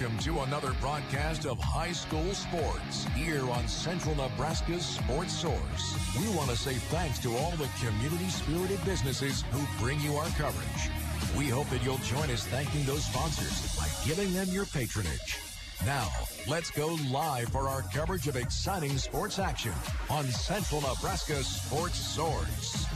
Welcome to another broadcast of high school sports here on Central Nebraska's Sports Source. We want to say thanks to all the community-spirited businesses who bring you our coverage. We hope that you'll join us thanking those sponsors by giving them your patronage. Now, let's go live for our coverage of exciting sports action on Central Nebraska Sports Source.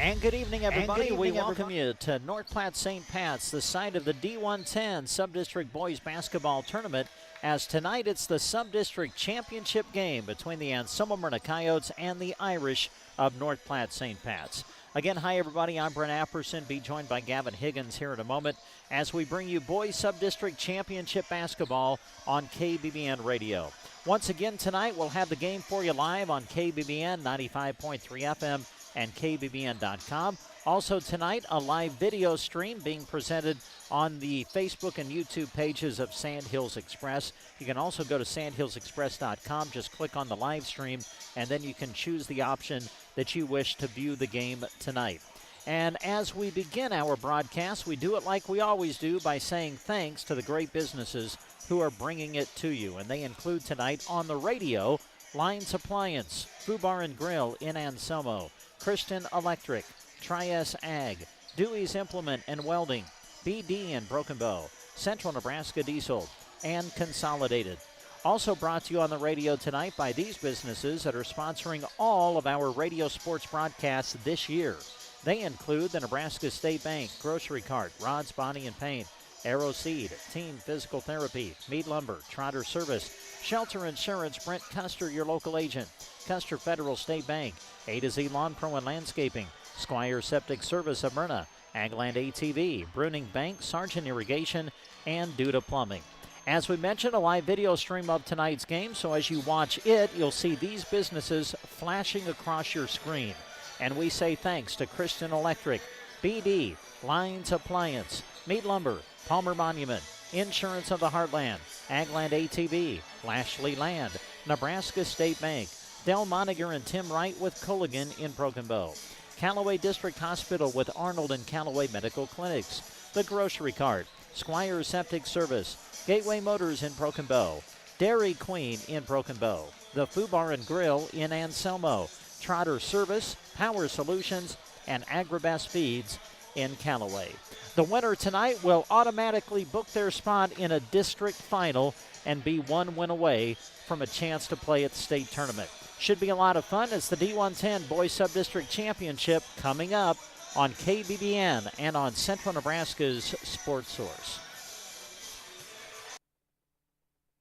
And good evening, everybody. We welcome you to North Platte St. Pat's, the site of the D1-10 Subdistrict Boys Basketball Tournament, as tonight it's the Subdistrict Championship game between the Anselmo-Myrna Coyotes and the Irish of North Platte St. Pat's. Again, hi, everybody. I'm Brent Apperson. Be joined by Gavin Higgins here in a moment as we bring you Boys Subdistrict Championship Basketball on KBBN Radio. Once again, tonight we'll have the game for you live on KBBN 95.3 FM and KBBN.com. Also tonight, a live video stream being presented on the Facebook and YouTube pages of Sandhills Express. You can also go to sandhillsexpress.com, just click on the live stream, and then you can choose the option that you wish to view the game tonight. And as we begin our broadcast, we do it like we always do by saying thanks to the great businesses who are bringing it to you. And they include tonight on the radio, Lines Appliance, Foo Bar and Grill in Anselmo, Christian Electric, Tri-S Ag, Dewey's Implement and Welding, BD in Broken Bow, Central Nebraska Diesel, and Consolidated. Also brought to you on the radio tonight by these businesses that are sponsoring all of our radio sports broadcasts this year. They include the Nebraska State Bank, Grocery Cart, Rods, Body and Paint, Arrow Seed, Team Physical Therapy, Mead Lumber, Trotter Service, Shelter Insurance, Brent Custer, your local agent, Custer Federal State Bank, A to Z Lawn Pro and Landscaping, Squire Septic Service of Myrna, Agland ATV, Bruning Bank, Sargent Irrigation, and Duda Plumbing. As we mentioned, a live video stream of tonight's game, so as you watch it, you'll see these businesses flashing across your screen. And we say thanks to Christian Electric, BD, Lines Appliance, Meat Lumber, Palmer Monument, Insurance of the Heartland, Agland ATV, Lashley Land, Nebraska State Bank, Del Moniger and Tim Wright with Culligan in Broken Bow, Callaway District Hospital with Arnold and Callaway Medical Clinics, The Grocery Cart, Squire Septic Service, Gateway Motors in Broken Bow, Dairy Queen in Broken Bow, the Foo Bar and Grill in Anselmo, Trotter Service, Power Solutions, and Agribest Feeds in Callaway. The winner tonight will automatically book their spot in a district final and be one win away from a chance to play at the state tournament. Should be a lot of fun. It's the D1-10 Boys Subdistrict Championship coming up on KBBN and on Central Nebraska's Sports Source.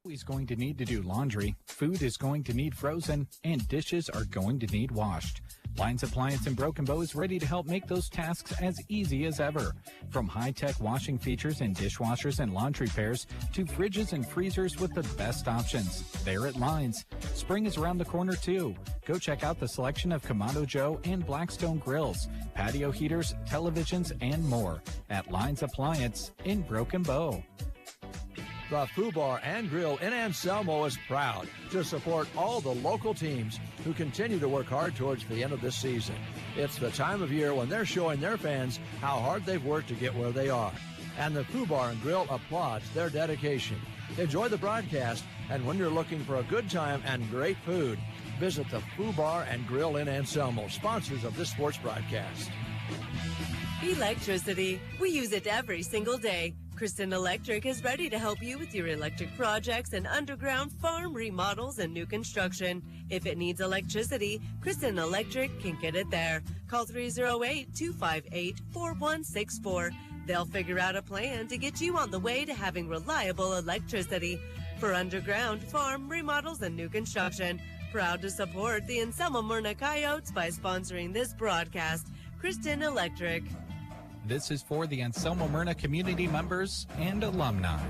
Is going to need to do laundry, food is going to need frozen, and dishes are going to need washed. Lines Appliance in Broken Bow is ready to help make those tasks as easy as ever. From high-tech washing features in dishwashers and laundry pairs to fridges and freezers with the best options. They're at Lines. Spring is around the corner too. Go check out the selection of Kamado Joe and Blackstone grills, patio heaters, televisions, and more at Lines Appliance in Broken Bow. The Foo Bar and Grill in Anselmo is proud to support all the local teams who continue to work hard towards the end of this season. It's the time of year when they're showing their fans how hard they've worked to get where they are. And the Foo Bar and Grill applauds their dedication. Enjoy the broadcast, and when you're looking for a good time and great food, visit the Foo Bar and Grill in Anselmo, sponsors of this sports broadcast. Electricity. We use it every single day. Kristen Electric is ready to help you with your electric projects and underground farm remodels and new construction. If it needs electricity, Kristen Electric can get it there. Call 308-258-4164. They'll figure out a plan to get you on the way to having reliable electricity. For underground farm remodels and new construction, proud to support the Anselmo-Myrna Coyotes by sponsoring this broadcast. Kristen Electric. This is for the Anselmo-Myrna community members and alumni.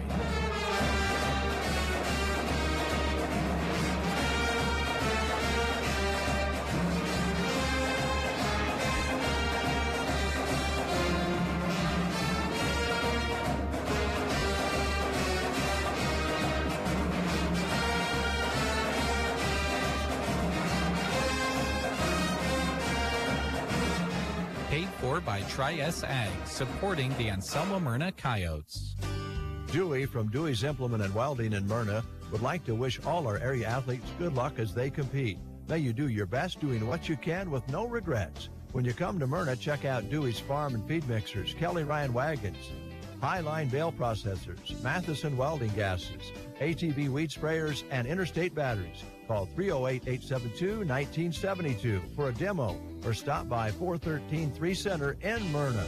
or by Tri-S Ag, supporting the Anselmo Myrna Coyotes. Dewey from Dewey's Implement and Welding in Myrna would like to wish all our area athletes good luck as they compete. May you do your best doing what you can with no regrets. When you come to Myrna, check out Dewey's Farm and Feed Mixers, Kelly Ryan Wagons, Highline Bale Processors, Matheson Welding Gases, ATV Weed Sprayers, and Interstate Batteries. Call 308-872-1972 for a demo or stop by 413 3 Center in Myrna.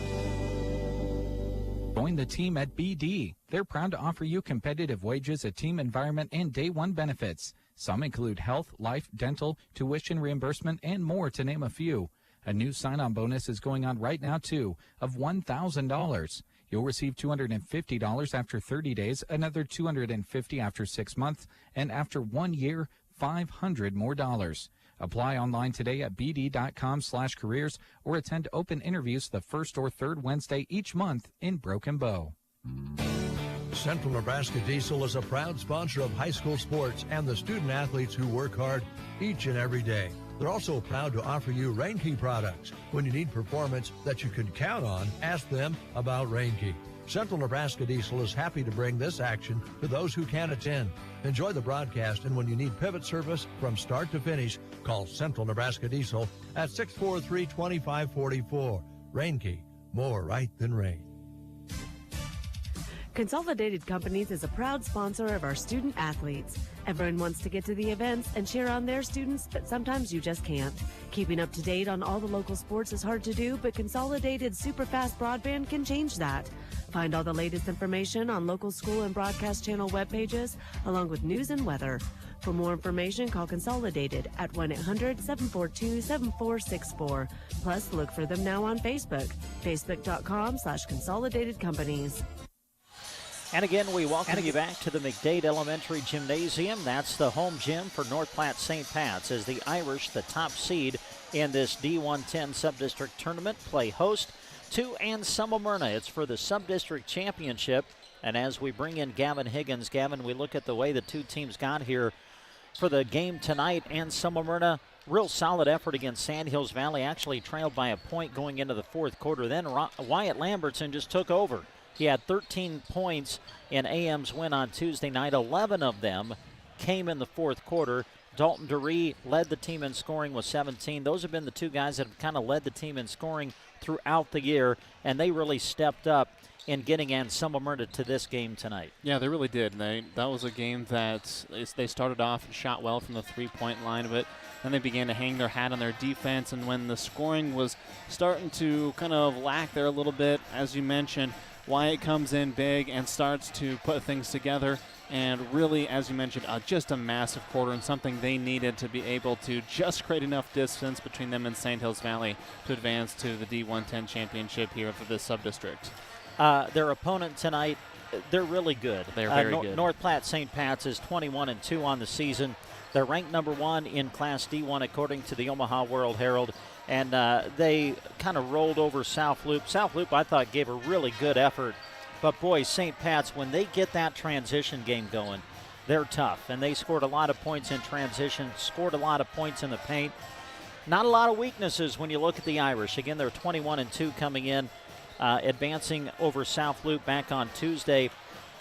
Join the team at BD. They're proud to offer you competitive wages, a team environment, and day one benefits. Some include health, life, dental, tuition reimbursement, and more, to name a few. A new sign-on bonus is going on right now, too, of $1,000. You'll receive $250 after 30 days, another $250 after 6 months, and after 1 year, $500 more. Apply online today at bd.com/careers or attend open interviews the first or third Wednesday each month in Broken Bow. Central Nebraska Diesel is a proud sponsor of high school sports and the student athletes who work hard each and every day. They're also proud to offer you Reinke products. When you need performance that you can count on, ask them about Reinke. Central Nebraska Diesel is happy to bring this action to those who can attend. Enjoy the broadcast, and when you need pivot service from start to finish, call Central Nebraska Diesel at 643-2544. Reinke, more right than rain. Consolidated Companies is a proud sponsor of our student athletes. Everyone wants to get to the events and cheer on their students, but sometimes you just can't. Keeping up to date on all the local sports is hard to do, but Consolidated Superfast Broadband can change that. Find all the latest information on local school and broadcast channel web pages, along with news and weather. For more information, call Consolidated at 1-800-742-7464. Plus, look for them now on Facebook, facebook.com/Consolidated Companies. And again, we welcome you back to the McDade Elementary Gymnasium. That's the home gym for North Platte St. Pat's, as the Irish, the top seed in this D1-10 Subdistrict tournament, play host to Anselmo Myrna. It's for the Subdistrict Championship. And as we bring in Gavin Higgins, Gavin, we look at the way the two teams got here for the game tonight. Anselmo Myrna, real solid effort against Sandhills Valley, actually trailed by a point going into the fourth quarter. Then Wyatt Lambertson just took over. He had 13 points in AM's win on Tuesday night. 11 of them came in the fourth quarter. Dalton DeRee led the team in scoring with 17. Those have been the two guys that have kind of led the team in scoring throughout the year, and they really stepped up in getting Anselmo Myrna to this game tonight. Yeah, they really did. That was a game that they started off and shot well from the three-point line of it. Then they began to hang their hat on their defense, and when the scoring was starting to kind of lack there a little bit, as you mentioned, Wyatt comes in big and starts to put things together, and really, as you mentioned, just a massive quarter and something they needed to be able to just create enough distance between them and Sandhills Valley to advance to the D1-10 championship here for this sub-district. Their opponent tonight, they're really good. They're very good. North Platte St. Pat's is 21-2 on the season. They're ranked number 1 in Class D1 according to the Omaha World Herald. And they kind of rolled over South Loop. South Loop, I thought, gave a really good effort. But, boy, St. Pat's, when they get that transition game going, they're tough. And they scored a lot of points in transition, scored a lot of points in the paint. Not a lot of weaknesses when you look at the Irish. Again, they're 21-2 coming in, advancing over South Loop back on Tuesday.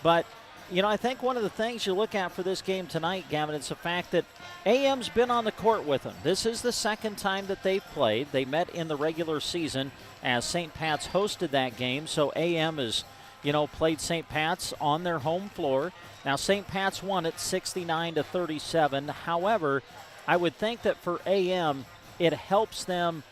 But, you know, I think one of the things you look at for this game tonight, Gavin, is the fact that AM's been on the court with them. This is the second time that they've played. They met in the regular season as St. Pat's hosted that game. So AM has, played St. Pat's on their home floor. Now, St. Pat's won it 69-37. However, I would think that for AM, it helps them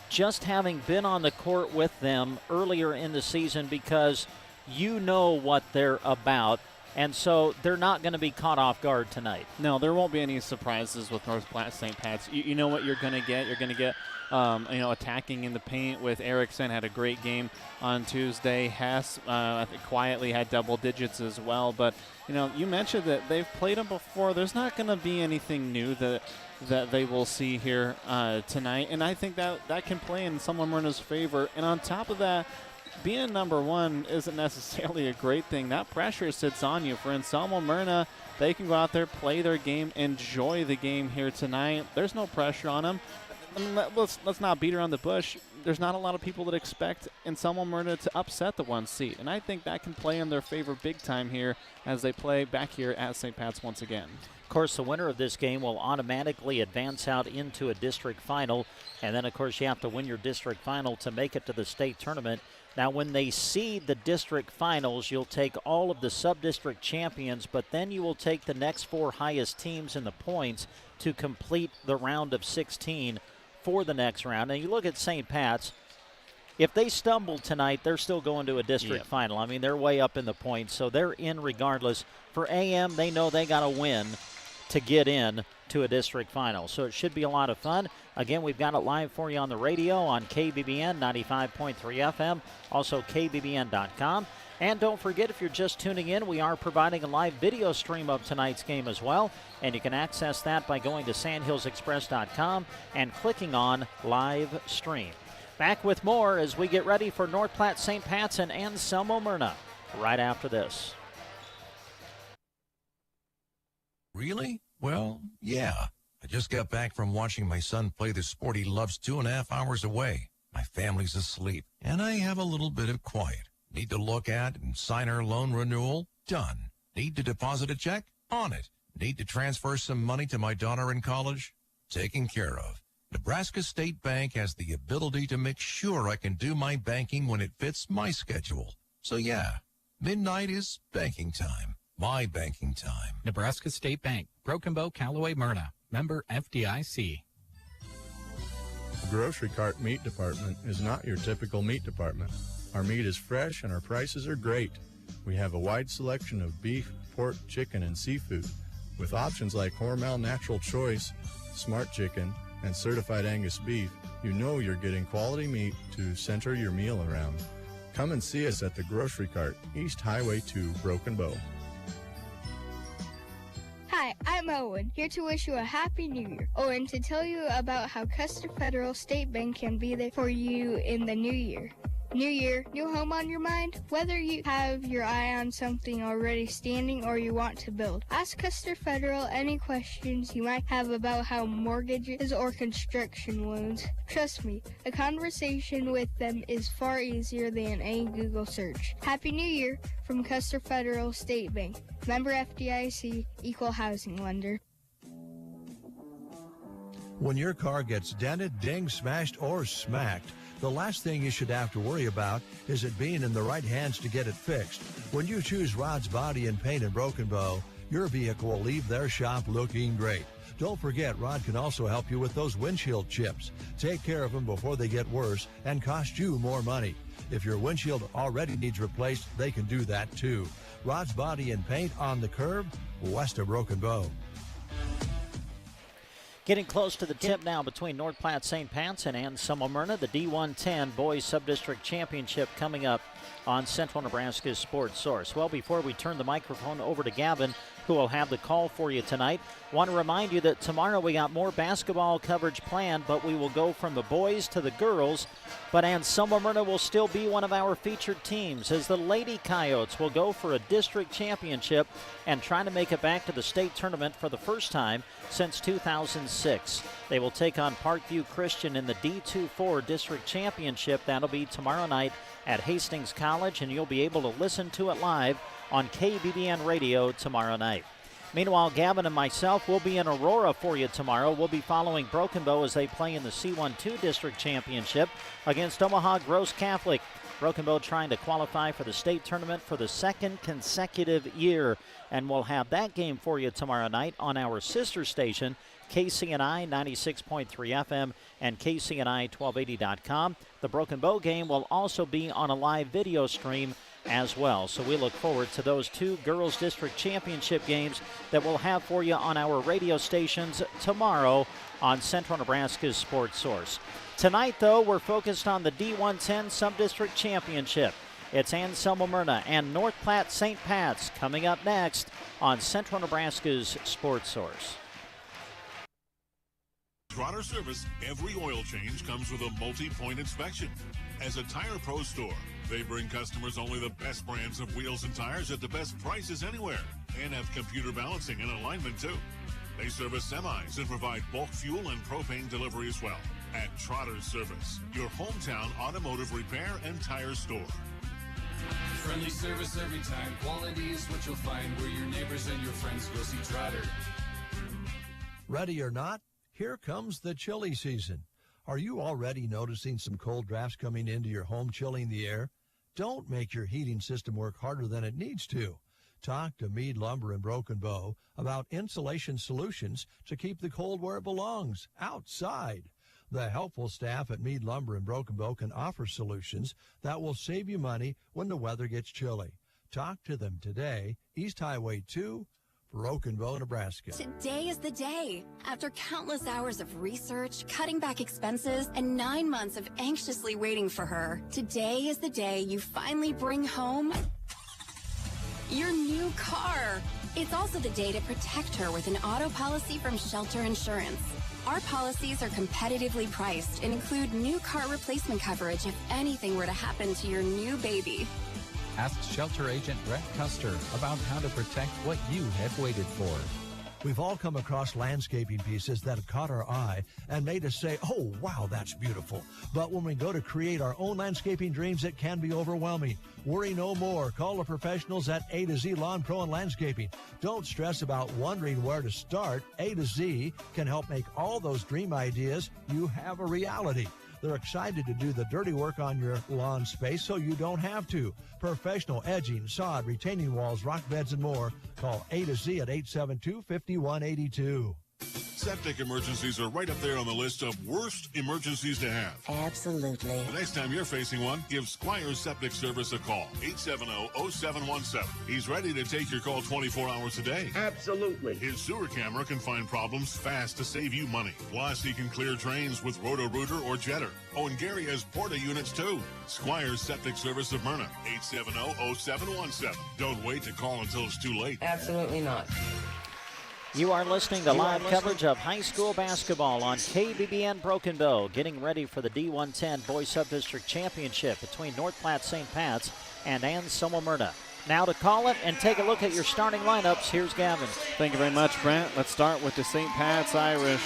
just having been on the court with them earlier in the season, because you know what they're about. And so they're not going to be caught off guard tonight. No, there won't be any surprises with North Platte St. Pat's. You know what you're going to get. You're going to get, attacking in the paint with Erickson. Had a great game on Tuesday. Hess, I think, quietly had double digits as well. But, you mentioned that they've played them before. There's not going to be anything new that they will see here tonight. And I think that can play in Anselmo Myrna's favor. And on top of that, being number 1 isn't necessarily a great thing. That pressure sits on you. For Anselmo Myrna, they can go out there, play their game, enjoy the game here tonight. There's no pressure on them. let's not beat around the bush. There's not a lot of people that expect Anselmo-Myrna to upset the 1 seed, and I think that can play in their favor big time here as they play back here at St. Pat's once again. Of course, the winner of this game will automatically advance out into a district final, and then, of course, you have to win your district final to make it to the state tournament. Now, when they seed the district finals, you'll take all of the sub-district champions, but then you will take the next 4 highest teams in the points to complete the round of 16 for the next round. And you look at St. Pat's, if they stumble tonight, they're still going to a district final. I mean, they're way up in the points, so they're in regardless. For AM, they know they got to win to get in to a district final. So it should be a lot of fun. Again, we've got it live for you on the radio on KBBN 95.3 FM, also KBBN.com. And don't forget, if you're just tuning in, we are providing a live video stream of tonight's game as well. And you can access that by going to sandhillsexpress.com and clicking on live stream. Back with more as we get ready for North Platte St. Pat's and Anselmo-Myrna right after this. Really? Well, yeah. I just got back from watching my son play the sport he loves 2.5 hours away. My family's asleep, and I have a little bit of quiet. Need to look at and sign our loan renewal? Done. Need to deposit a check? On it. Need to transfer some money to my daughter in college? Taken care of. Nebraska State Bank has the ability to make sure I can do my banking when it fits my schedule. So yeah, midnight is banking time. My banking time. Nebraska State Bank, Broken Bow, Callaway, Myrna. Member FDIC. The grocery cart meat department is not your typical meat department. Our meat is fresh and our prices are great. We have a wide selection of beef, pork, chicken, and seafood. With options like Hormel Natural Choice, Smart Chicken, and Certified Angus Beef, you know you're getting quality meat to center your meal around. Come and see us at the grocery cart, East Highway 2, Broken Bow. Hi, I'm Owen, here to wish you a Happy New Year. Oh, and to tell you about how Custer Federal State Bank can be there for you in the new year. New year, new home on your mind? Whether you have your eye on something already standing or you want to build, ask Custer Federal any questions you might have about how mortgages or construction loans. Trust me, a conversation with them is far easier than a Google search. Happy New Year from Custer Federal State Bank. Member FDIC, Equal Housing Lender. When your car gets dented, dinged, smashed, or smacked, the last thing you should have to worry about is it being in the right hands to get it fixed. When you choose Rod's Body and Paint in Broken Bow, your vehicle will leave their shop looking great. Don't forget, Rod can also help you with those windshield chips. Take care of them before they get worse and cost you more money. If your windshield already needs replaced, they can do that too. Rod's Body and Paint on the curb, west of Broken Bow. Getting close to the tip now between North Platte St. Pat's and Anselmo-Myrna. The D1-10 Boys Subdistrict Championship coming up on Central Nebraska's Sports Source. Well, before we turn the microphone over to Gavin, who will have the call for you tonight, want to remind you that tomorrow we got more basketball coverage planned, but we will go from the boys to the girls. But Anselmo-Myrna will still be one of our featured teams, as the Lady Coyotes will go for a district championship and try to make it back to the state tournament for the first time since 2006. They will take on Parkview Christian in the D2-4 district championship. That'll be tomorrow night at Hastings College, and you'll be able to listen to it live on KBBN Radio tomorrow night. Meanwhile, Gavin and myself will be in Aurora for you tomorrow. We'll be following Broken Bow as they play in the C1-2 district championship against Omaha Gross Catholic. Broken Bow trying to qualify for the state tournament for the second consecutive year. And we'll have that game for you tomorrow night on our sister station, KCNI 96.3 FM and KCNI1280.com. The Broken Bow game will also be on a live video stream as well. So we look forward to those two girls district championship games that we'll have for you on our radio stations tomorrow on Central Nebraska's Sports Source. Tonight, though, we're focused on the D1-10 Subdistrict Championship. It's Anselmo-Myrna and North Platte St. Pat's coming up next on Central Nebraska's Sports Source. Trotter Service, every oil change comes with a multi-point inspection. As a Tire Pro store, they bring customers only the best brands of wheels and tires at the best prices anywhere, and have computer balancing and alignment too. They service semis and provide bulk fuel and propane delivery as well. at Trotter Service, your hometown automotive repair and tire store. Friendly service every time. Quality is what you'll find where your neighbors and your friends go see Trotter. Ready or not, here comes the chilly season. Are you already noticing some cold drafts coming into your home, chilling the air? Don't make your heating system work harder than it needs to. Talk to Mead Lumber and Broken Bow about insulation solutions to keep the cold where it belongs, outside. The helpful staff at Mead Lumber and Broken Bow can offer solutions that will save you money when the weather gets chilly. Talk to them today, East Highway 2, Broken Bow, Nebraska. Today is the day. After countless hours of research, cutting back expenses, and 9 months of anxiously waiting for her, today is the day you finally bring home your new car. It's also the day to protect her with an auto policy from Shelter Insurance. Our policies are competitively priced and include new car replacement coverage if anything were to happen to your new baby. Ask Shelter Agent Brett Custer about how to protect what you have waited for. We've all come across landscaping pieces that have caught our eye and made us say, oh, wow, that's beautiful. But when we go to create our own landscaping dreams, it can be overwhelming. Worry no more. Call the professionals at A to Z Lawn Pro and Landscaping. Don't stress about wondering where to start. A to Z can help make all those dream ideas you have a reality. They're excited to do the dirty work on your lawn space so you don't have to. Professional edging, sod, retaining walls, rock beds, and more. Call A to Z at 872-5182. Septic emergencies are right up there on the list of worst emergencies to have. Absolutely. The next time you're facing one, give Squire's Septic Service a call. 870-0717. He's ready to take your call 24 hours a day. Absolutely. His sewer camera can find problems fast to save you money. Plus, he can clear drains with Roto-Rooter or Jetter. Oh, and Gary has Porta units, too. Squire's Septic Service of Myrna. 870-0717. Don't wait to call until it's too late. Absolutely not. You are listening to live coverage of high school basketball on KBBN Broken Bow, getting ready for the D1-10 Boys Subdistrict Championship between North Platte St. Pat's and Anselmo Myrna. Now to call it and take a look at your starting lineups, here's Gavin. Thank you very much, Brent. Let's start with the St. Pat's Irish,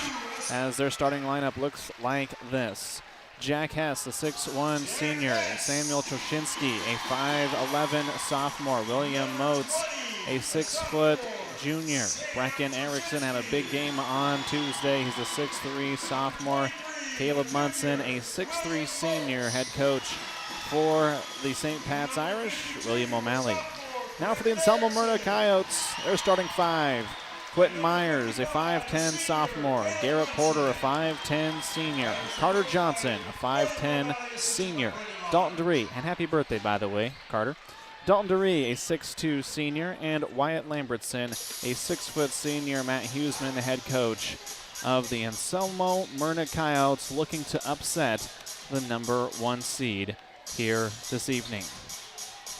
as their starting lineup looks like this. Jack Hess, the 6'1 senior. Samuel Troshinsky, a 5'11 sophomore. William Motes, a 6-foot junior. Brecken Erickson had a big game on Tuesday. He's a 6'3 sophomore. Caleb Munson, a 6'3 senior, head coach for the St. Pat's Irish, William O'Malley. Now for the Anselmo Myrna Coyotes, their starting five. Quentin Myers, a 5'10 sophomore. Garrett Porter, a 5'10 senior. Carter Johnson, a 5'10 senior. Dalton DeRee, and happy birthday, by the way, Carter. Dalton DeRee, a 6'2 senior, and Wyatt Lambertson, a 6-foot senior. Matt Huseman, the head coach of the Anselmo Myrna Coyotes, looking to upset the number 1 seed here this evening.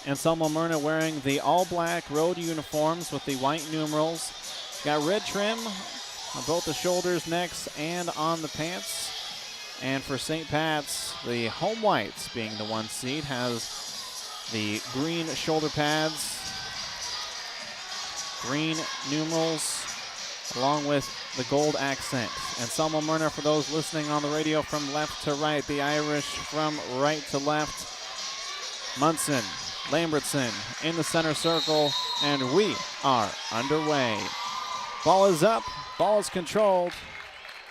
Anselmo Myrna wearing the all-black road uniforms with the white numerals. Got red trim on both the shoulders, necks, and on the pants. And for St. Pat's, the home whites, being the 1 seed, has the green shoulder pads, green numerals, along with the gold accent. Anselmo Myrna, for those listening on the radio, from left to right. The Irish from right to left. Munson, Lambertson in the center circle, and we are underway. Ball is up, ball is controlled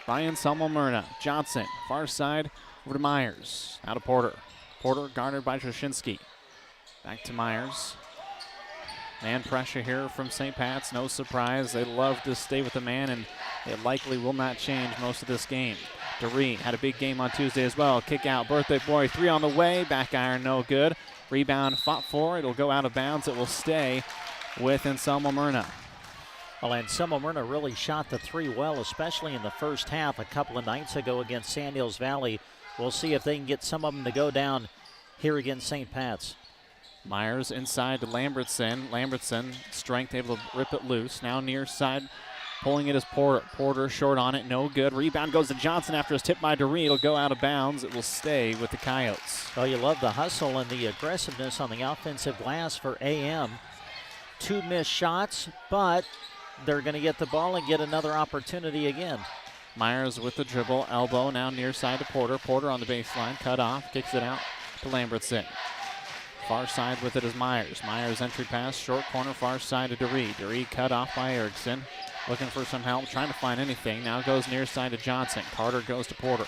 by Anselmo Myrna. Johnson, far side, over to Myers. Out to Porter. Porter guarded by Troshinsky. Back to Myers. Man pressure here from St. Pat's, no surprise. They love to stay with the man, and it likely will not change most of this game. DeRee had a big game on Tuesday as well. Kick out, birthday boy, 3 on the way. Back iron, no good. Rebound fought for, it'll go out of bounds. It will stay with Anselmo Myrna. Well, Anselmo Myrna really shot the 3 well, especially in the first half a couple of nights ago against Sand Hills Valley. We'll see if they can get some of them to go down here against St. Pat's. Myers inside to Lambertson. Lambertson, strength, able to rip it loose. Now near side, pulling it is Porter. Porter short on it, no good. Rebound goes to Johnson after it's tipped by DeRee. It'll go out of bounds. It will stay with the Coyotes. Oh, you love the hustle and the aggressiveness on the offensive glass for AM. 2 missed shots, but they're going to get the ball and get another opportunity again. Myers with the dribble, elbow now near side to Porter. Porter on the baseline, cut off, kicks it out to Lambertson. Far side with it is Myers. Myers entry pass, short corner, far side to DeRee. DeRee cut off by Erickson. Looking for some help, trying to find anything. Now goes near side to Johnson. Carter goes to Porter.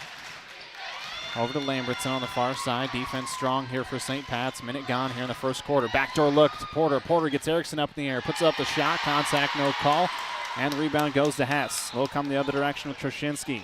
Over to Lambertson on the far side. Defense strong here for St. Pat's. Minute gone here in the first quarter. Backdoor look to Porter. Porter gets Erickson up in the air. Puts up the shot. Contact, no call. And the rebound goes to Hess. Will come the other direction with Troshinsky.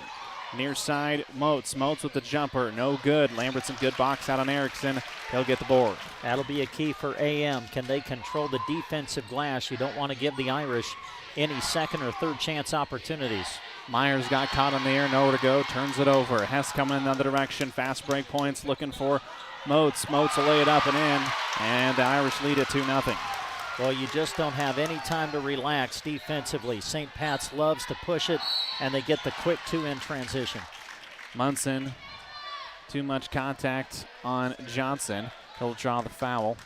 Near side, Moats. Moats with the jumper. No good. Lambertson good box out on Erickson. He'll get the board. That'll be a key for AM. Can they control the defensive glass? You don't want to give the Irish any second or third chance opportunities. Myers got caught in the air, nowhere to go, turns it over. Hess coming in the other direction, fast break points, looking for Moats. Moats will lay it up and in, and the Irish lead at 2-0. Well, you just don't have any time to relax defensively. St. Pat's loves to push it, and they get the quick two-in transition. Munson, too much contact on Johnson. He'll draw the foul.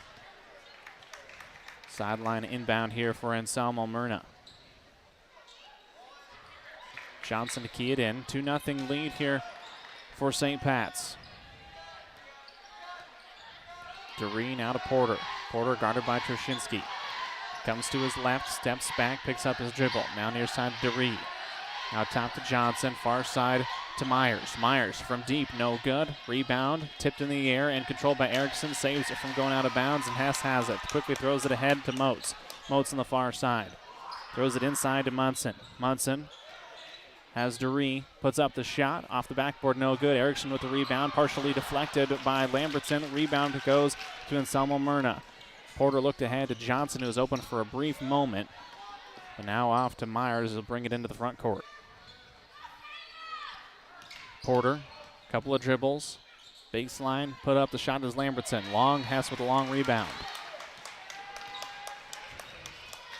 Sideline inbound here for Anselmo Myrna. Johnson to key it in. 2-0 lead here for St. Pat's. DeRee now to Porter. Porter guarded by Troshinsky. Comes to his left, steps back, picks up his dribble. Now near side to DeRee. Now top to Johnson, far side to Myers. Myers from deep, no good. Rebound, tipped in the air and controlled by Erickson. Saves it from going out of bounds, and Hess has it. Quickly throws it ahead to Moats. Moats on the far side. Throws it inside to Munson. Munson has DeRee, puts up the shot, off the backboard, no good. Erickson with the rebound, partially deflected by Lambertson. Rebound goes to Anselmo Myrna. Porter looked ahead to Johnson, who was open for a brief moment. But now off to Myers, who'll bring it into the front court. Porter, couple of dribbles, baseline, put up the shot as Lambertson. Long, Hess with a long rebound.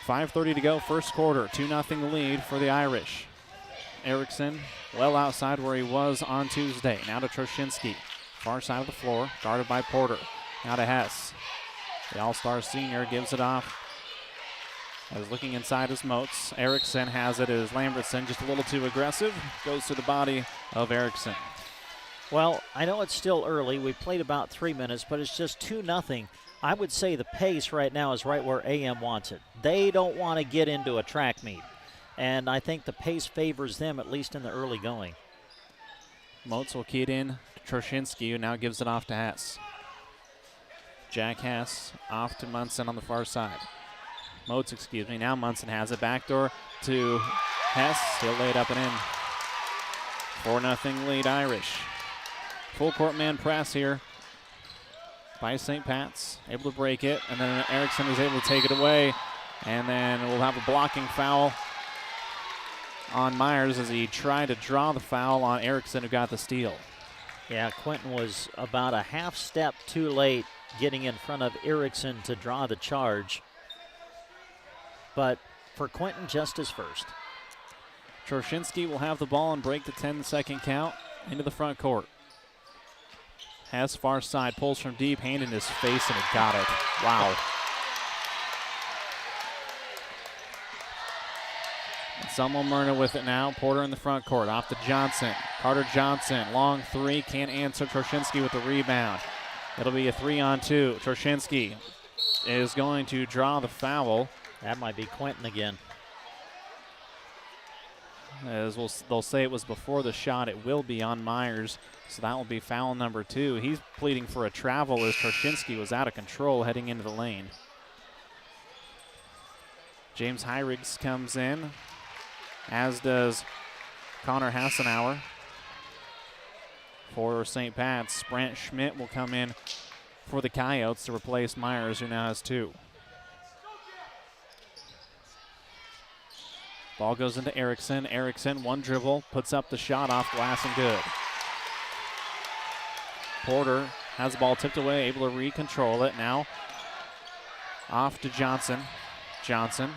5:30 to go, first quarter, 2-0 lead for the Irish. Erickson well outside where he was on Tuesday. Now to Troshinsky. Far side of the floor, guarded by Porter. Now to Hess. The All-Star senior gives it off. As looking inside his Moats. Erickson has it as Lambertson, just a little too aggressive. Goes to the body of Erickson. Well, I know it's still early. We played about 3 minutes, but it's just 2-0. I would say the pace right now is right where AM wants it. They don't want to get into a track meet. And I think the pace favors them, at least in the early going. Moats will key it in to Troshinsky, who now gives it off to Hess. Jack Hess off to Munson on the far side. Moats, now Munson has it. Backdoor to Hess. He'll lay it up and in. 4-0 lead Irish. Full court man press here by St. Pat's. Able to break it, and then Erickson is able to take it away. And then we'll have a blocking foul on Myers as he tried to draw the foul on Erickson, who got the steal. Yeah, Quentin was about a half step too late getting in front of Erickson to draw the charge. But for Quentin, just his first. Troshinsky will have the ball and break the 10-second count into the front court. Hess far side, pulls from deep, hand in his face, and he got it. Wow. Anselmo Myrna with it now. Porter in the front court. Off to Johnson. Carter Johnson. Long three. Can't answer. Troshinsky with the rebound. It'll be a 3-on-2. Troshinsky is going to draw the foul. That might be Quentin again. As they'll say it was before the shot, it will be on Myers. So that will be foul number 2. He's pleading for a travel as Troshinsky was out of control heading into the lane. James Hyrigs comes in, as does Connor Hassenauer. For St. Pat's, Brant Schmidt will come in for the Coyotes to replace Myers, who now has 2. Ball goes into Erickson. Erickson, one dribble, puts up the shot off glass and good. Porter has the ball tipped away, able to re-control it. Now off to Johnson. Johnson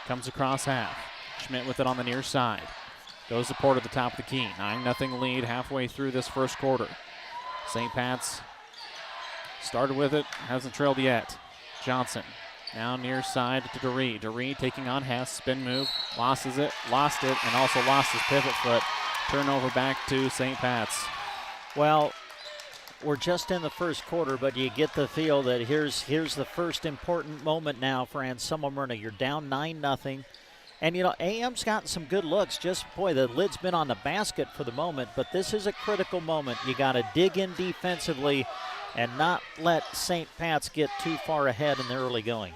comes across half. Schmidt with it on the near side. Goes to Porter at the top of the key. 9-0 lead halfway through this first quarter. St. Pat's started with it, hasn't trailed yet. Johnson now near side to DeRee. DeRee taking on Hess, spin move, lost it, and also lost his pivot foot. Turnover back to St. Pat's. Well, we're just in the first quarter, but you get the feel that here's the first important moment now for Anselmo Myrna. You're down 9-0. And, AM's gotten some good looks. Just, boy, the lid's been on the basket for the moment, but this is a critical moment. You got to dig in defensively and not let St. Pat's get too far ahead in the early going.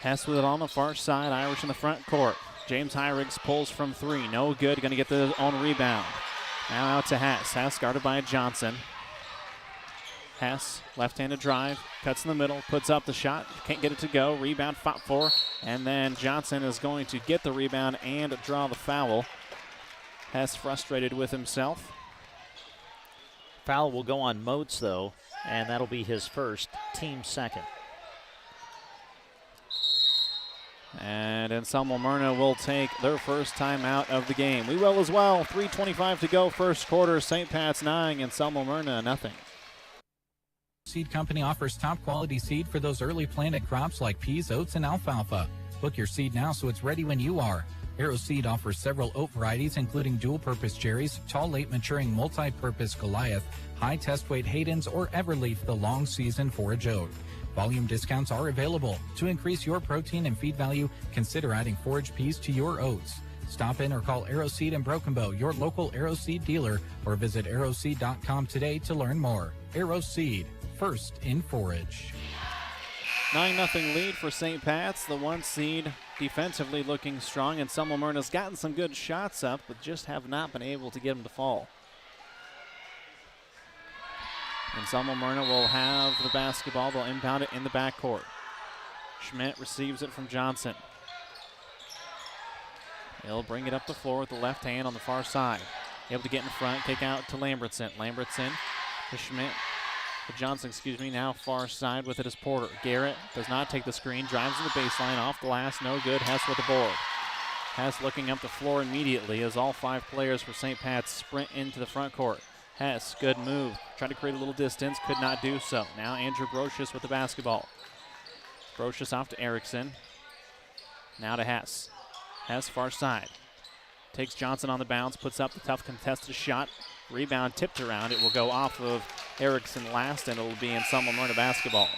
Hess with it on the far side. Irish in the front court. James Hyriggs pulls from 3. No good. Going to get the own rebound. Now out to Hess. Hess guarded by Johnson. Hess, left-handed drive, cuts in the middle, puts up the shot, can't get it to go. Rebound fought for, and then Johnson is going to get the rebound and draw the foul. Hess frustrated with himself. Foul will go on Moats, though, and that'll be his first, team second. And Anselmo Myrna will take their first time out of the game. We will as well. 3:25 to go, first quarter. St. Pat's 9, Anselmo Myrna nothing. Seed Company offers top quality seed for those early planted crops like peas, oats, and alfalfa. Book your seed now so it's ready when you are. Arrow Seed offers several oat varieties including dual-purpose cherries, tall late-maturing multi-purpose Goliath, high test weight Haydens, or Everleaf, the long season forage oat. Volume discounts are available. To increase your protein and feed value, consider adding forage peas to your oats. Stop in or call Arrow Seed in Broken Bow, your local Arrow Seed dealer, or visit arrowseed.com today to learn more. Arrow Seed, first in forage. 9-0 lead for St. Pat's. The 1 seed defensively looking strong, and Anselmo Myrna's gotten some good shots up, but just have not been able to get them to fall. Anselmo Myrna will have the basketball. They'll inbound it in the backcourt. Schmidt receives it from Johnson. He'll bring it up the floor with the left hand on the far side. Able to get in front, kick out to Lambertson. Lambertson to Schmidt. To Johnson, now far side with it is Porter. Garrett does not take the screen, drives to the baseline, off glass, no good. Hess with the board. Hess looking up the floor immediately as all 5 players for St. Pat's sprint into the front court. Hess, good move. Tried to create a little distance, could not do so. Now Andrew Brocious with the basketball. Brocious off to Erickson. Now to Hess. Hess far side. Takes Johnson on the bounce, puts up the tough contested shot. Rebound tipped around. It will go off of Erickson last, and it will be Anselmo Myrna basketball.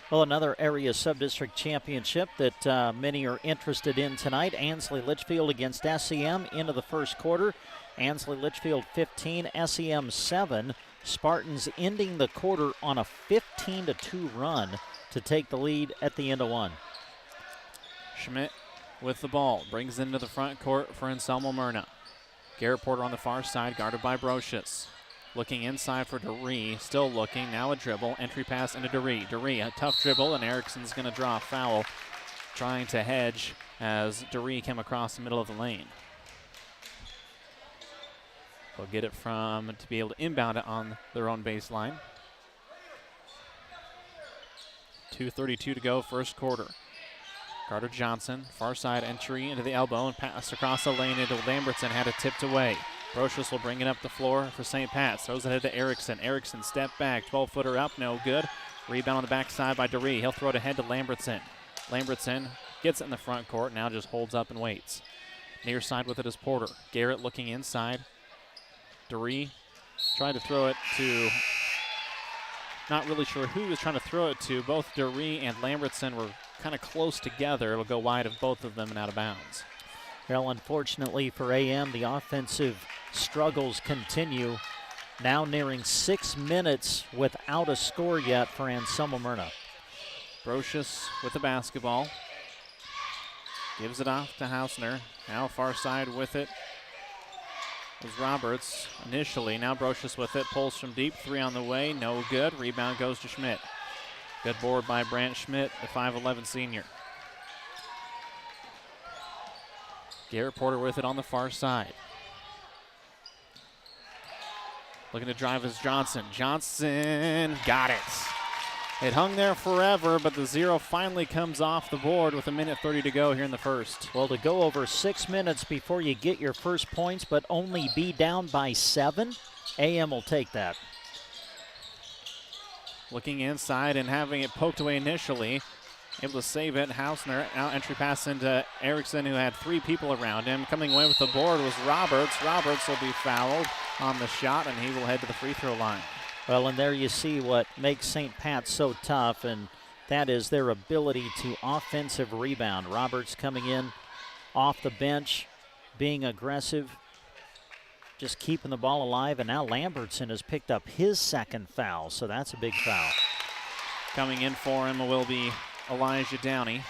Well, another area sub-district championship that many are interested in tonight. Ansley Litchfield against SEM into the first quarter. Ansley Litchfield 15, SEM 7. Spartans ending the quarter on a 15-2 run to take the lead at the end of 1. Schmidt with the ball, brings it into the front court for Anselmo Myrna. Garrett Porter on the far side, guarded by Brocious. Looking inside for DeRee, still looking, now a dribble, entry pass into DeRee. DeRee, a tough dribble, and Erickson's gonna draw a foul, trying to hedge as DeRee came across the middle of the lane. They'll get it to be able to inbound it on their own baseline. 2:32 to go, first quarter. Carter Johnson, far side entry into the elbow and pass across the lane into Lambertson, had it tipped away. Brocious will bring it up the floor for St. Pat's. Throws it ahead to Erickson. Erickson step back, 12-footer up, no good. Rebound on the backside by DeRee. He'll throw it ahead to Lambertson. Lambertson gets it in the front court, now just holds up and waits. Near side with it is Porter. Garrett looking inside. DeRee tried to throw it to, not really sure who he was trying to throw it to. Both DeRee and Lambertson were kind of close together. It'll go wide of both of them and out of bounds. Well, unfortunately for AM, the offensive struggles continue. Now nearing 6 minutes without a score yet for Anselmo Myrna. Brocious with the basketball. Gives it off to Hausner. Now far side with it was Roberts initially. Now Brocious with it. Pulls from deep. 3 on the way. No good. Rebound goes to Schmidt. Good board by Brant Schmidt, the 5'11 senior. Garrett Porter with it on the far side. Looking to drive is Johnson. Johnson got it. It hung there forever, but the 0 finally comes off the board with 1:30 to go here in the first. Well, to go over 6 minutes before you get your first points, but only be down by 7, AM will take that. Looking inside and having it poked away initially. able to save it. Hausner, out entry pass into Erickson, who had 3 people around him. Coming away with the board was Roberts. Roberts will be fouled on the shot, and he will head to the free throw line. Well, and there you see what makes St. Pat's so tough, and that is their ability to offensive rebound. Roberts coming in off the bench, being aggressive, just keeping the ball alive, and now Lambertson has picked up his 2nd foul, so that's a big foul. Coming in for him will be Elijah Downey.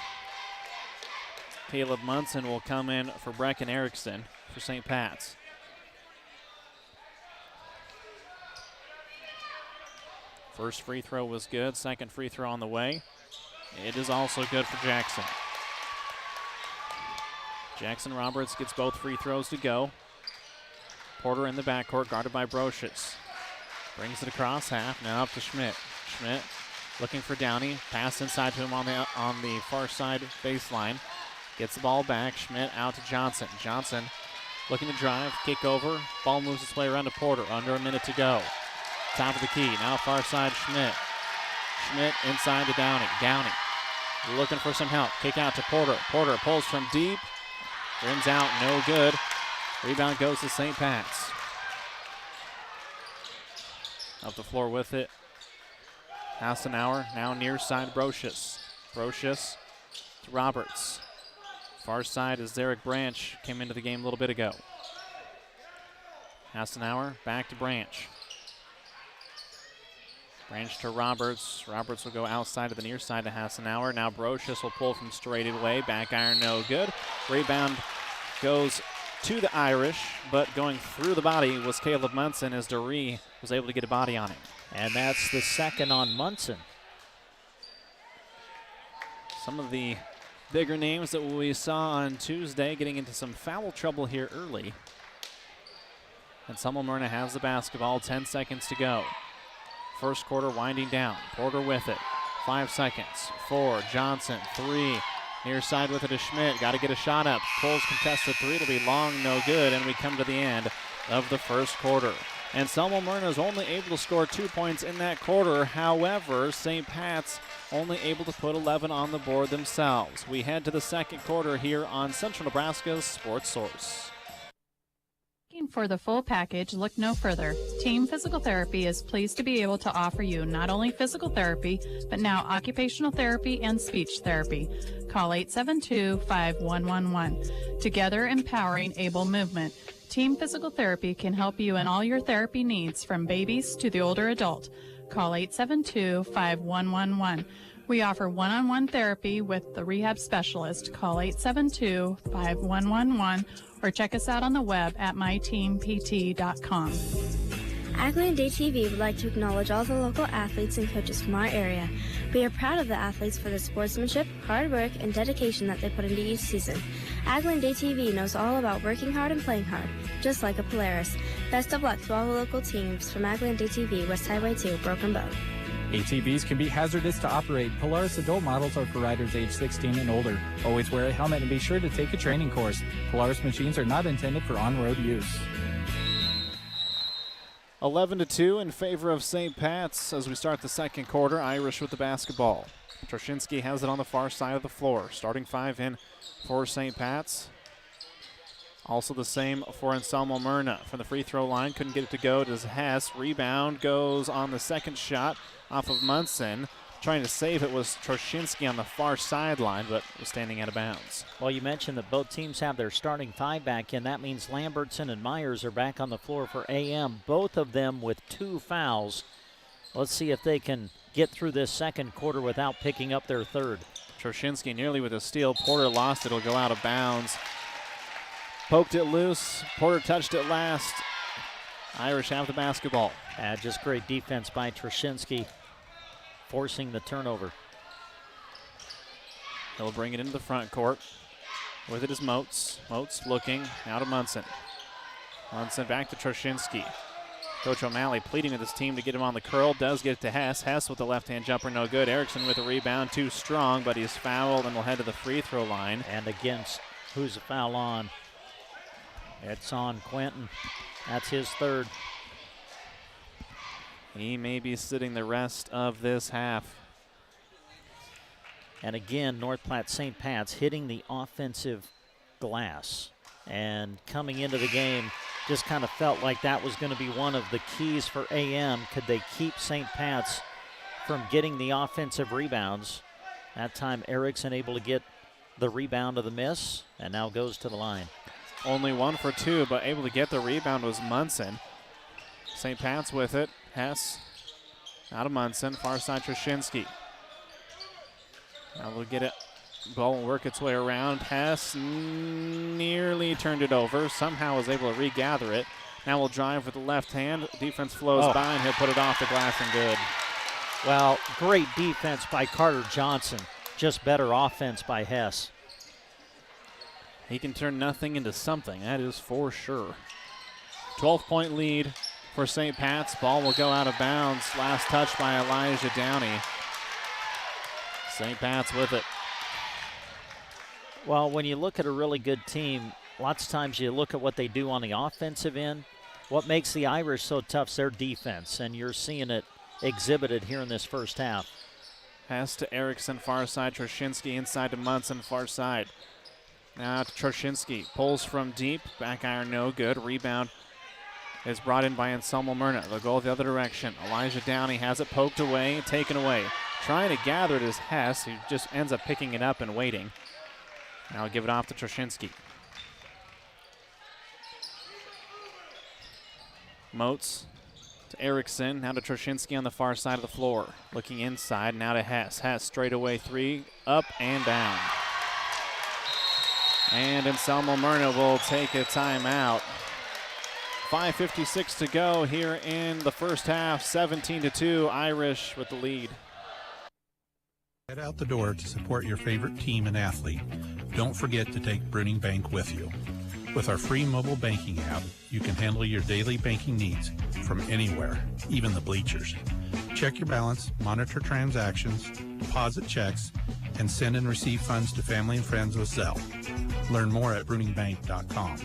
Caleb Munson will come in for Brecken Erickson for St. Pat's. First free throw was good. 2nd free throw on the way. It is also good for Jackson. Jackson Roberts gets both free throws to go. Porter in the backcourt, guarded by Brocious. Brings it across half, now up to Schmidt. Schmidt looking for Downey. Pass inside to him on the far side baseline. Gets the ball back. Schmidt out to Johnson. Johnson looking to drive, kick over. Ball moves its way around to Porter. Under a minute to go. Top of the key. Now far side Schmidt. Schmidt inside to Downey. Downey looking for some help. Kick out to Porter. Porter pulls from deep. Rims out. No good. Rebound goes to St. Pat's. Up the floor with it. Hassenauer now near side Brocious. Brocious to Roberts. Far side is Zarek Branch. Came into the game a little bit ago. Hassenauer back to Branch. Branch to Roberts. Roberts will go outside to the near side to Hassenauer. Now Brocious will pull from straight away. Back iron no good. Rebound goes to the Irish, but going through the body was Caleb Munson as Doree was able to get a body on him. And that's the 2nd on Munson. Some of the bigger names that we saw on Tuesday getting into some foul trouble here early. And Selma Myrna has the basketball, 10 seconds to go. First quarter winding down. Porter with it. 5 seconds. 4. Johnson. 3. Near side with it to Schmidt. Got to get a shot up. Pulls contested 3. It'll be long, no good. And we come to the end of the first quarter. And Selma Myrna is only able to score 2 points in that quarter. However, St. Pat's only able to put 11 on the board themselves. We head to the second quarter here on Central Nebraska's Sports Source. Looking for the full package, look no further. Team Physical Therapy is pleased to be able to offer you not only physical therapy, but now occupational therapy and speech therapy. Call 872-5111. Together empowering able movement. Team Physical Therapy can help you in all your therapy needs from babies to the older adult. Call 872-5111. We offer one-on-one therapy with the rehab specialist. Call 872-5111 or check us out on the web at myteampt.com. Agland ATV would like to acknowledge all the local athletes and coaches from our area. We are proud of the athletes for the sportsmanship, hard work, and dedication that they put into each season. Agland ATV knows all about working hard and playing hard, just like a Polaris. Best of luck to all the local teams from Agland ATV, West Highway 2, Broken Bow. ATVs can be hazardous to operate. Polaris adult models are for riders age 16 and older. Always wear a helmet and be sure to take a training course. Polaris machines are not intended for on-road use. 11-2 in favor of St. Pat's as we start the second quarter. Irish with the basketball. Troshinsky has it on the far side of the floor. Starting 5 in for St. Pat's. Also the same for Anselmo Myrna. From the free throw line, couldn't get it to go to Hess. Rebound goes on the second shot off of Munson. Trying to save it was Troshinsky on the far sideline, but was standing out of bounds. Well, you mentioned that both teams have their starting 5 back in. That means Lambertson and Myers are back on the floor for AM, both of them with 2 fouls. Let's see if they can get through this second quarter without picking up their third. Troshinsky nearly with a steal. Porter lost it. It'll go out of bounds. Poked it loose. Porter touched it last. Irish have the basketball. Just great defense by Troshinsky, forcing the turnover. He'll bring it into the front court. With it is Moats. Moats looking out of Munson. Munson back to Troshinsky. Coach O'Malley pleading with his team to get him on the curl. Does get it to Hess. Hess with the left-hand jumper, no good. Erickson with a rebound, too strong, but he's fouled and will head to the free throw line. And against, who's the foul on? It's on Quentin. That's his third. He may be sitting the rest of this half. And again, North Platte St. Pat's hitting the offensive glass. And coming into the game, just kind of felt like that was going to be one of the keys for AM. Could they keep St. Pat's from getting the offensive rebounds? That time, Erickson able to get the rebound of the miss, and now goes to the line. Only 1 for 2, but able to get the rebound was Munson. St. Pat's with it. Hess out of Munson. Far side Troshinsky. Now we'll get it. Ball will work its way around. Hess nearly turned it over. Somehow was able to regather it. Now we'll drive with the left hand. Defense flows by, and he'll put it off the glass and good. Well, great defense by Carter Johnson. Just better offense by Hess. He can turn nothing into something, that is for sure. 12-point lead for St. Pat's. Ball will go out of bounds. Last touch by Elijah Downey. St. Pat's with it. Well, when you look at a really good team, lots of times you look at what they do on the offensive end. What makes the Irish so tough is their defense, and you're seeing it exhibited here in this first half. Pass to Erickson, far side. Troshinsky inside to Munson, far side. Now to Troshinsky. Pulls from deep. Back iron no good. Rebound is brought in by Anselmo Myrna. They'll go the other direction. Elijah Downey has it poked away, taken away. Trying to gather it is Hess, who just ends up picking it up and waiting. Now give it off to Troshinsky. Moats to Erickson. Now to Troshinsky on the far side of the floor. Looking inside. Now to Hess. Hess straight away 3. Up and down. And Anselmo Myrna will take a timeout. 5:56 to go here in the first half. 17-2, Irish with the lead. Head out the door to support your favorite team and athlete. Don't forget to take Bruning Bank with you. With our free mobile banking app, you can handle your daily banking needs from anywhere, even the bleachers. Check your balance, monitor transactions, deposit checks, and send and receive funds to family and friends with Zelle. Learn more at bruningbank.com.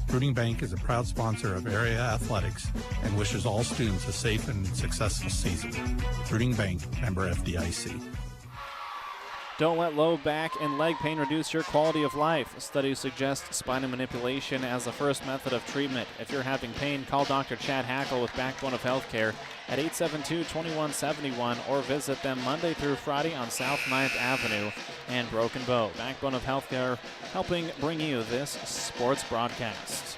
Bruning Bank is a proud sponsor of area athletics and wishes all students a safe and successful season. Bruning Bank, member FDIC. Don't let low back and leg pain reduce your quality of life. Studies suggest spinal manipulation as the first method of treatment. If you're having pain, call Dr. Chad Hackle with Backbone of Healthcare at 872-2171 or visit them Monday through Friday on South 9th Avenue and Broken Bow. Backbone of Healthcare helping bring you this sports broadcast.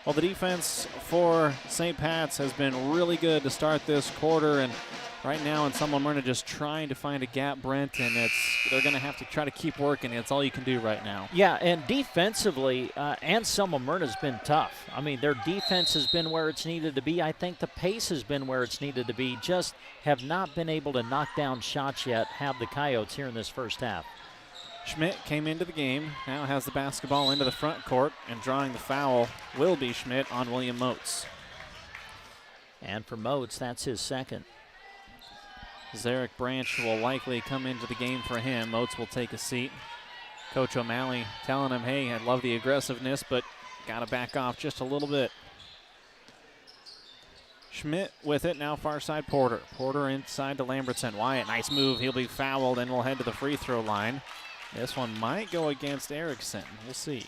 Well, the defense for St. Pat's has been really good to start this quarter, and right now, Anselmo Myrna just trying to find a gap, Brent, and they're going to have to try to keep working. It's all you can do right now. Yeah, and defensively, Anselmo Myrna's been tough. I mean, their defense has been where it's needed to be. I think the pace has been where it's needed to be. Just have not been able to knock down shots yet, have the Coyotes here in this first half. Schmidt came into the game, now has the basketball into the front court, and drawing the foul will be Schmidt on William Moats. And for Moats, that's his second. Zarek Branch will likely come into the game for him. Moats will take a seat. Coach O'Malley telling him, hey, I love the aggressiveness, but got to back off just a little bit. Schmidt with it, now far side Porter. Porter inside to Lambertson. Wyatt, nice move. He'll be fouled and will head to the free throw line. This one might go against Erickson. We'll see.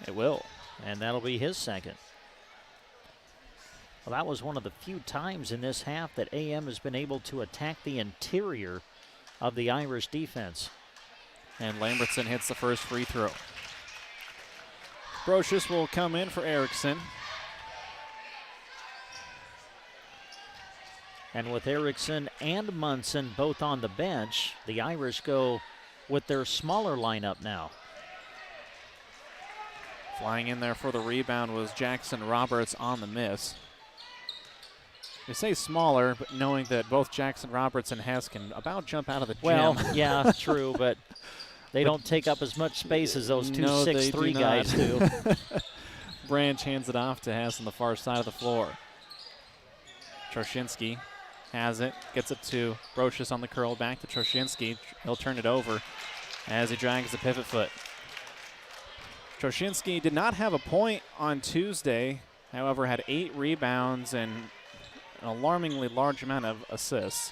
It will. And that'll be his second. Well, that was one of the few times in this half that AM has been able to attack the interior of the Irish defense. And Lambertson hits the first free throw. Brocious will come in for Erickson. And with Erickson and Munson both on the bench, the Irish go with their smaller lineup now. Flying in there for the rebound was Jackson Roberts on the miss. They say smaller, but knowing that both Jackson Roberts and Hess can about jump out of the gym. Well, yeah, true, but they don't take up as much space as those two 6'3" guys do. Branch hands it off to Hess on the far side of the floor. Troshinsky has it, gets it to Brocious on the curl, back to Troshinsky. He'll turn it over as he drags the pivot foot. Troshinsky did not have a point on Tuesday, however had 8 rebounds and an alarmingly large amount of assists.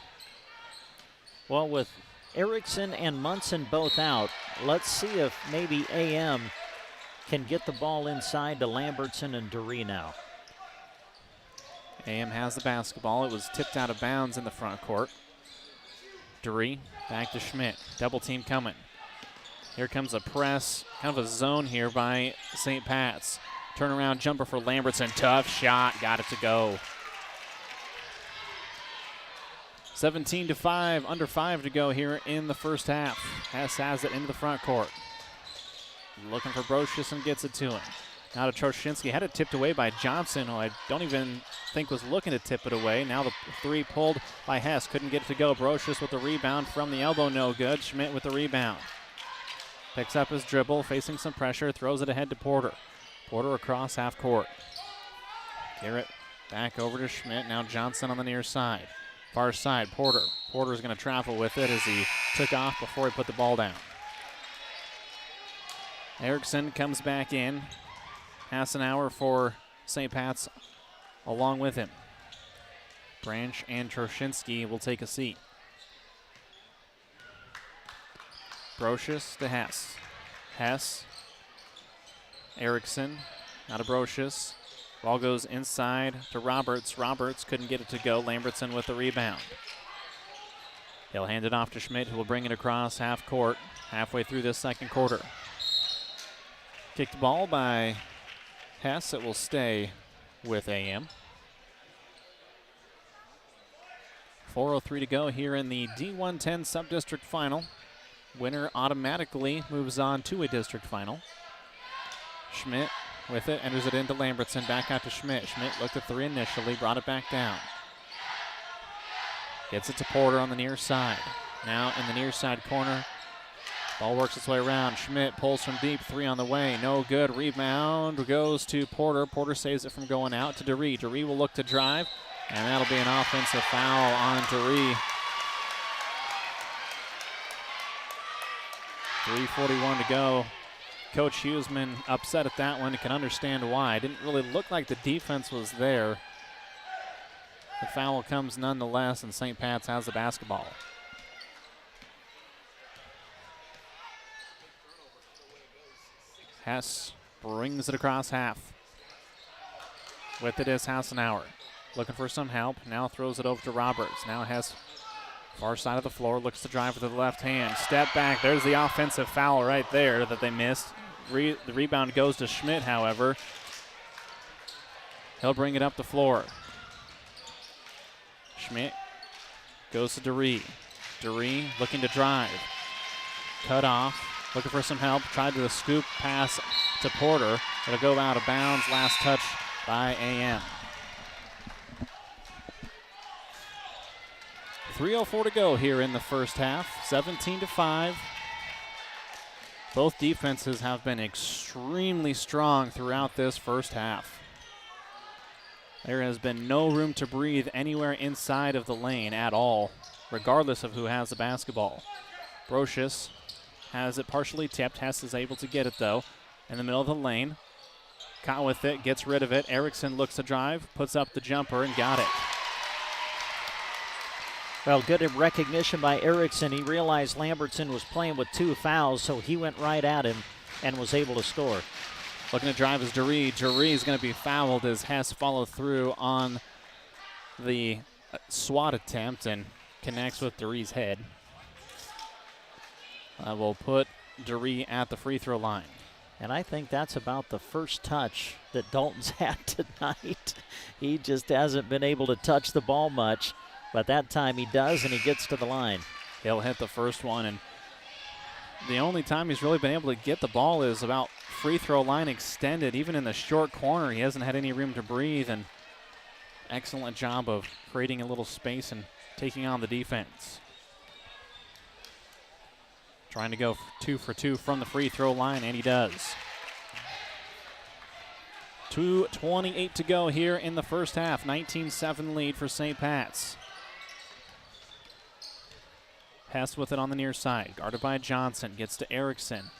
Well, with Erickson and Munson both out. Let's see if maybe AM can get the ball inside to Lambertson and Dury now. AM has the basketball. It was tipped out of bounds in the front court. Dury back to Schmidt. Double team coming. Here comes a press, kind of a zone here by St. Pat's. Turnaround jumper for Lambertson. Tough shot. Got it to go. 17-5, under 5 to go here in the first half. Hess has it into the front court. Looking for Brocious and gets it to him. Now to Troshinsky. Had it tipped away by Johnson, who I don't even think was looking to tip it away. Now the three pulled by Hess. Couldn't get it to go. Brocious with the rebound from the elbow. No good. Schmidt with the rebound. Picks up his dribble, facing some pressure. Throws it ahead to Porter. Porter across half court. Garrett back over to Schmidt. Now Johnson on the near side. Far side, Porter. Porter's going to travel with it as he took off before he put the ball down. Erickson comes back in. Hassenauer for St. Pat's along with him. Branch and Troshinsky will take a seat. Brocious to Hess. Hess. Erickson. Now to Brocious. Ball goes inside to Roberts. Roberts couldn't get it to go. Lambertson with the rebound. He'll hand it off to Schmidt, who will bring it across half court halfway through this second quarter. Kicked ball by Hess. It will stay with AM. 4:03 to go here in the D1-10 Subdistrict Final. Winner automatically moves on to a district final. Schmidt with it, enters it into Lambertson, back out to Schmidt. Schmidt looked at three initially, brought it back down. Gets it to Porter on the near side. Now in the near side corner, ball works its way around. Schmidt pulls from deep, three on the way, no good. Rebound goes to Porter. Porter saves it from going out to Dury. Dury will look to drive, and that'll be an offensive foul on Dury. 3:41 to go. Coach Huseman upset at that one. You can understand why. It didn't really look like the defense was there. The foul comes nonetheless, and St. Pat's has the basketball. Hess brings it across half. With it is Hassenauer. Looking for some help. Now throws it over to Roberts. Now Hess, far side of the floor, looks to drive with the left hand. Step back. There's the offensive foul right there that they missed. The rebound goes to Schmidt, however. He'll bring it up the floor. Schmidt goes to Dury. Dury looking to drive. Cut off. Looking for some help. Tried to scoop pass to Porter. It'll go out of bounds. Last touch by AM. 3:04 to go here in the first half. 17-5. Both defenses have been extremely strong throughout this first half. There has been no room to breathe anywhere inside of the lane at all, regardless of who has the basketball. Brocious has it partially tipped. Hess is able to get it, though, in the middle of the lane. Caught with it, gets rid of it. Erickson looks to drive, puts up the jumper, and got it. Well, good recognition by Erickson. He realized Lambertson was playing with two fouls, so he went right at him and was able to score. Looking to drive is Dury. Dury is going to be fouled as Hess followed through on the swat attempt and connects with Dury's head. Will put Dury at the free throw line. And I think that's about the first touch that Dalton's had tonight. He just hasn't been able to touch the ball much. But that time he does, and he gets to the line. He'll hit the first one, and the only time he's really been able to get the ball is about free throw line extended. Even in the short corner, he hasn't had any room to breathe, and excellent job of creating a little space and taking on the defense. Trying to go 2 for 2 from the free throw line, and he does. 2:28 to go here in the first half. 19-7 lead for St. Pat's. Hess with it on the near side. Guarded by Johnson. Gets to Erickson.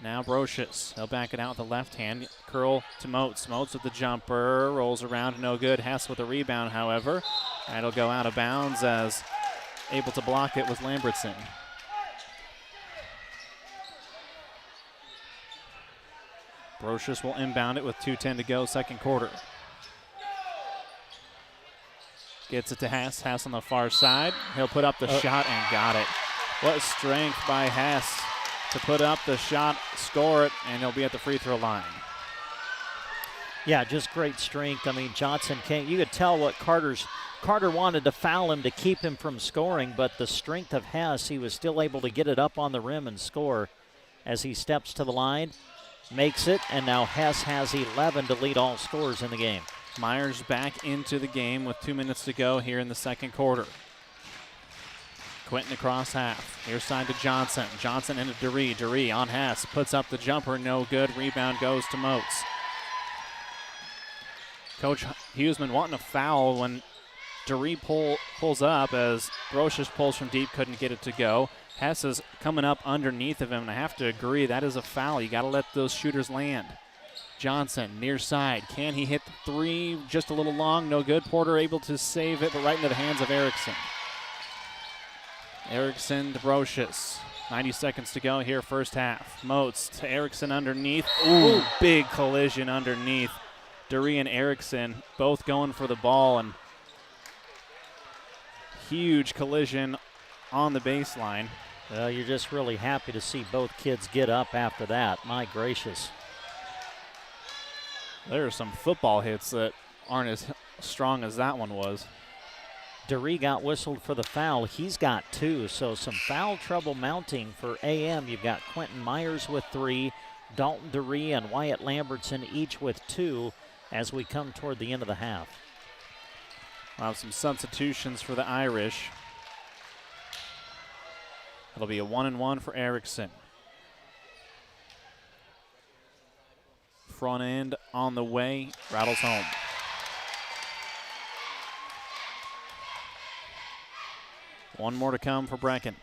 Now Brocious. He'll back it out with the left hand. Curl to Moats. Moats with the jumper. Rolls around. No good. Hess with the rebound, however. That'll go out of bounds as able to block it was Lambertson. Brocious will inbound it with 2:10 to go, second quarter. Gets it to Hess. Hess on the far side. He'll put up the shot and got it. What strength by Hess to put up the shot, score it, and he'll be at the free throw line. Yeah, just great strength. I mean, Johnson can't. You could tell what Carter wanted to foul him to keep him from scoring, but the strength of Hess, he was still able to get it up on the rim and score as he steps to the line, makes it, and now Hess has 11 to lead all scorers in the game. Myers back into the game with 2 minutes to go here in the second quarter. Quentin across half. Near side to Johnson. Johnson into Duree. Duree on Hess. Puts up the jumper. No good. Rebound goes to Moats. Coach Huseman wanting a foul when Duree pulls up as Brocious pulls from deep. Couldn't get it to go. Hess is coming up underneath of him, and I have to agree, that is a foul. You got to let those shooters land. Johnson, near side. Can he hit the three? Just a little long, no good. Porter able to save it, but right into the hands of Erickson. Erickson to Brocious. 90 seconds to go here, first half. Moats to Erickson underneath. Ooh, big collision underneath. Duree and Erickson both going for the ball, and huge collision on the baseline. Well, you're just really happy to see both kids get up after that. My gracious. There are some football hits that aren't as strong as that one was. Duree got whistled for the foul. He's got 2, so some foul trouble mounting for AM. You've got Quentin Myers with 3, Dalton Duree and Wyatt Lambertson each with 2 as we come toward the end of the half. We'll have some substitutions for the Irish. It'll be a 1-and-1 for Erickson. Front end on the way, rattles home. One more to come for Brecken.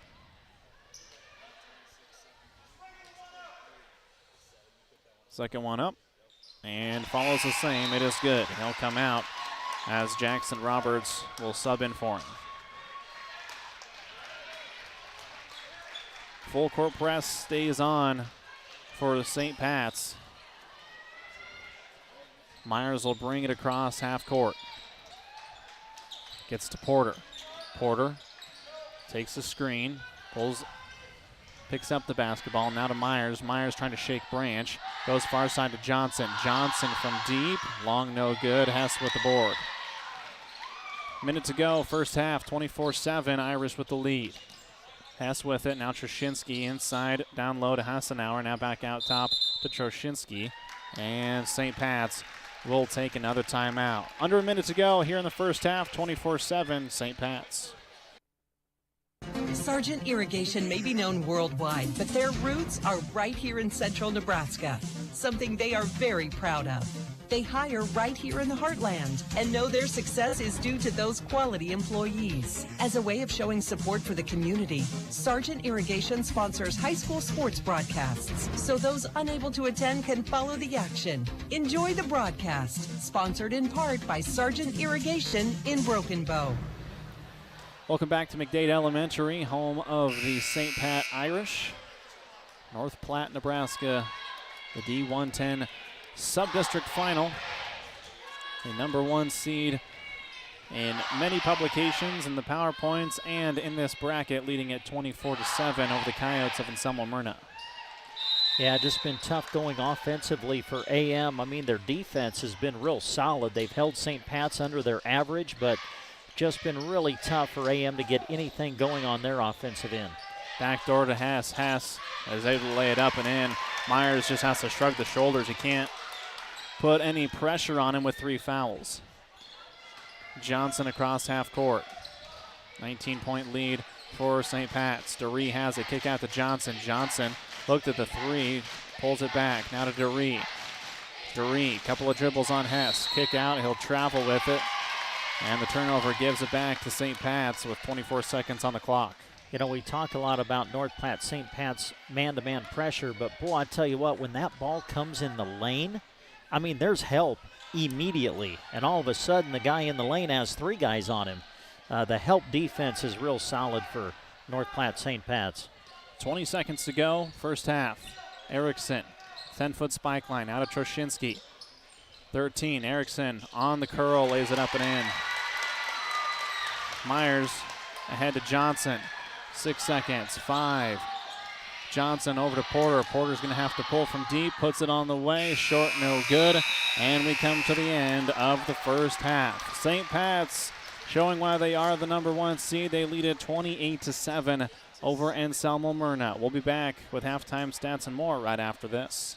Second one up and follows the same. It is good. He'll come out as Jackson Roberts will sub in for him. Full court press stays on for the St. Pat's. Myers will bring it across half court. Gets to Porter. Porter takes the screen, picks up the basketball. Now to Myers. Myers trying to shake Branch. Goes far side to Johnson. Johnson from deep. Long, no good. Hess with the board. Minute to go, first half, 24-7. Irish with the lead. Hess with it. Now Troshinsky inside, down low to Hassenauer. Now back out top to Troshinsky. And St. Pat's will take another timeout. Under a minute to go here in the first half, 24-7, St. Pat's. Sargent Irrigation may be known worldwide, but their roots are right here in central Nebraska, something they are very proud of. They hire right here in the heartland and know their success is due to those quality employees. As a way of showing support for the community, Sargent Irrigation sponsors high school sports broadcasts so those unable to attend can follow the action. Enjoy the broadcast, sponsored in part by Sargent Irrigation in Broken Bow. Welcome back to McDade Elementary, home of the St. Pat Irish. North Platte, Nebraska, the D1-10 Subdistrict Final. The #1 seed in many publications in the PowerPoints and in this bracket, leading at 24-7 over the Coyotes of Anselmo-Myrna. Yeah, just been tough going offensively for AM. I mean, their defense has been real solid. They've held St. Pat's under their average, but just been really tough for AM to get anything going on their offensive end. Backdoor to Hess. Hess is able to lay it up and in. Myers just has to shrug the shoulders. He can't put any pressure on him with 3 fouls. Johnson across half court. 19-point lead for St. Pat's. Duree has it. Kick out to Johnson. Johnson looked at the 3, pulls it back. Now to Duree. Duree, couple of dribbles on Hess. Kick out. He'll travel with it. And the turnover gives it back to St. Pat's with 24 seconds on the clock. You know, we talk a lot about North Platte, St. Pat's man-to-man pressure, but boy, I tell you what, when that ball comes in the lane, I mean, there's help immediately. And all of a sudden, the guy in the lane has 3 guys on him. The help defense is real solid for North Platte, St. Pat's. 20 seconds to go, first half. Erickson 10-foot spike line out of Troshinsky. 13, Erickson on the curl, lays it up and in. Myers ahead to Johnson. 6 seconds, 5. Johnson over to Porter. Porter's going to have to pull from deep, puts it on the way, short, no good. And we come to the end of the first half. St. Pat's showing why they are the number 1 seed. They lead it 28-7 over Anselmo Myrna. We'll be back with halftime stats and more right after this.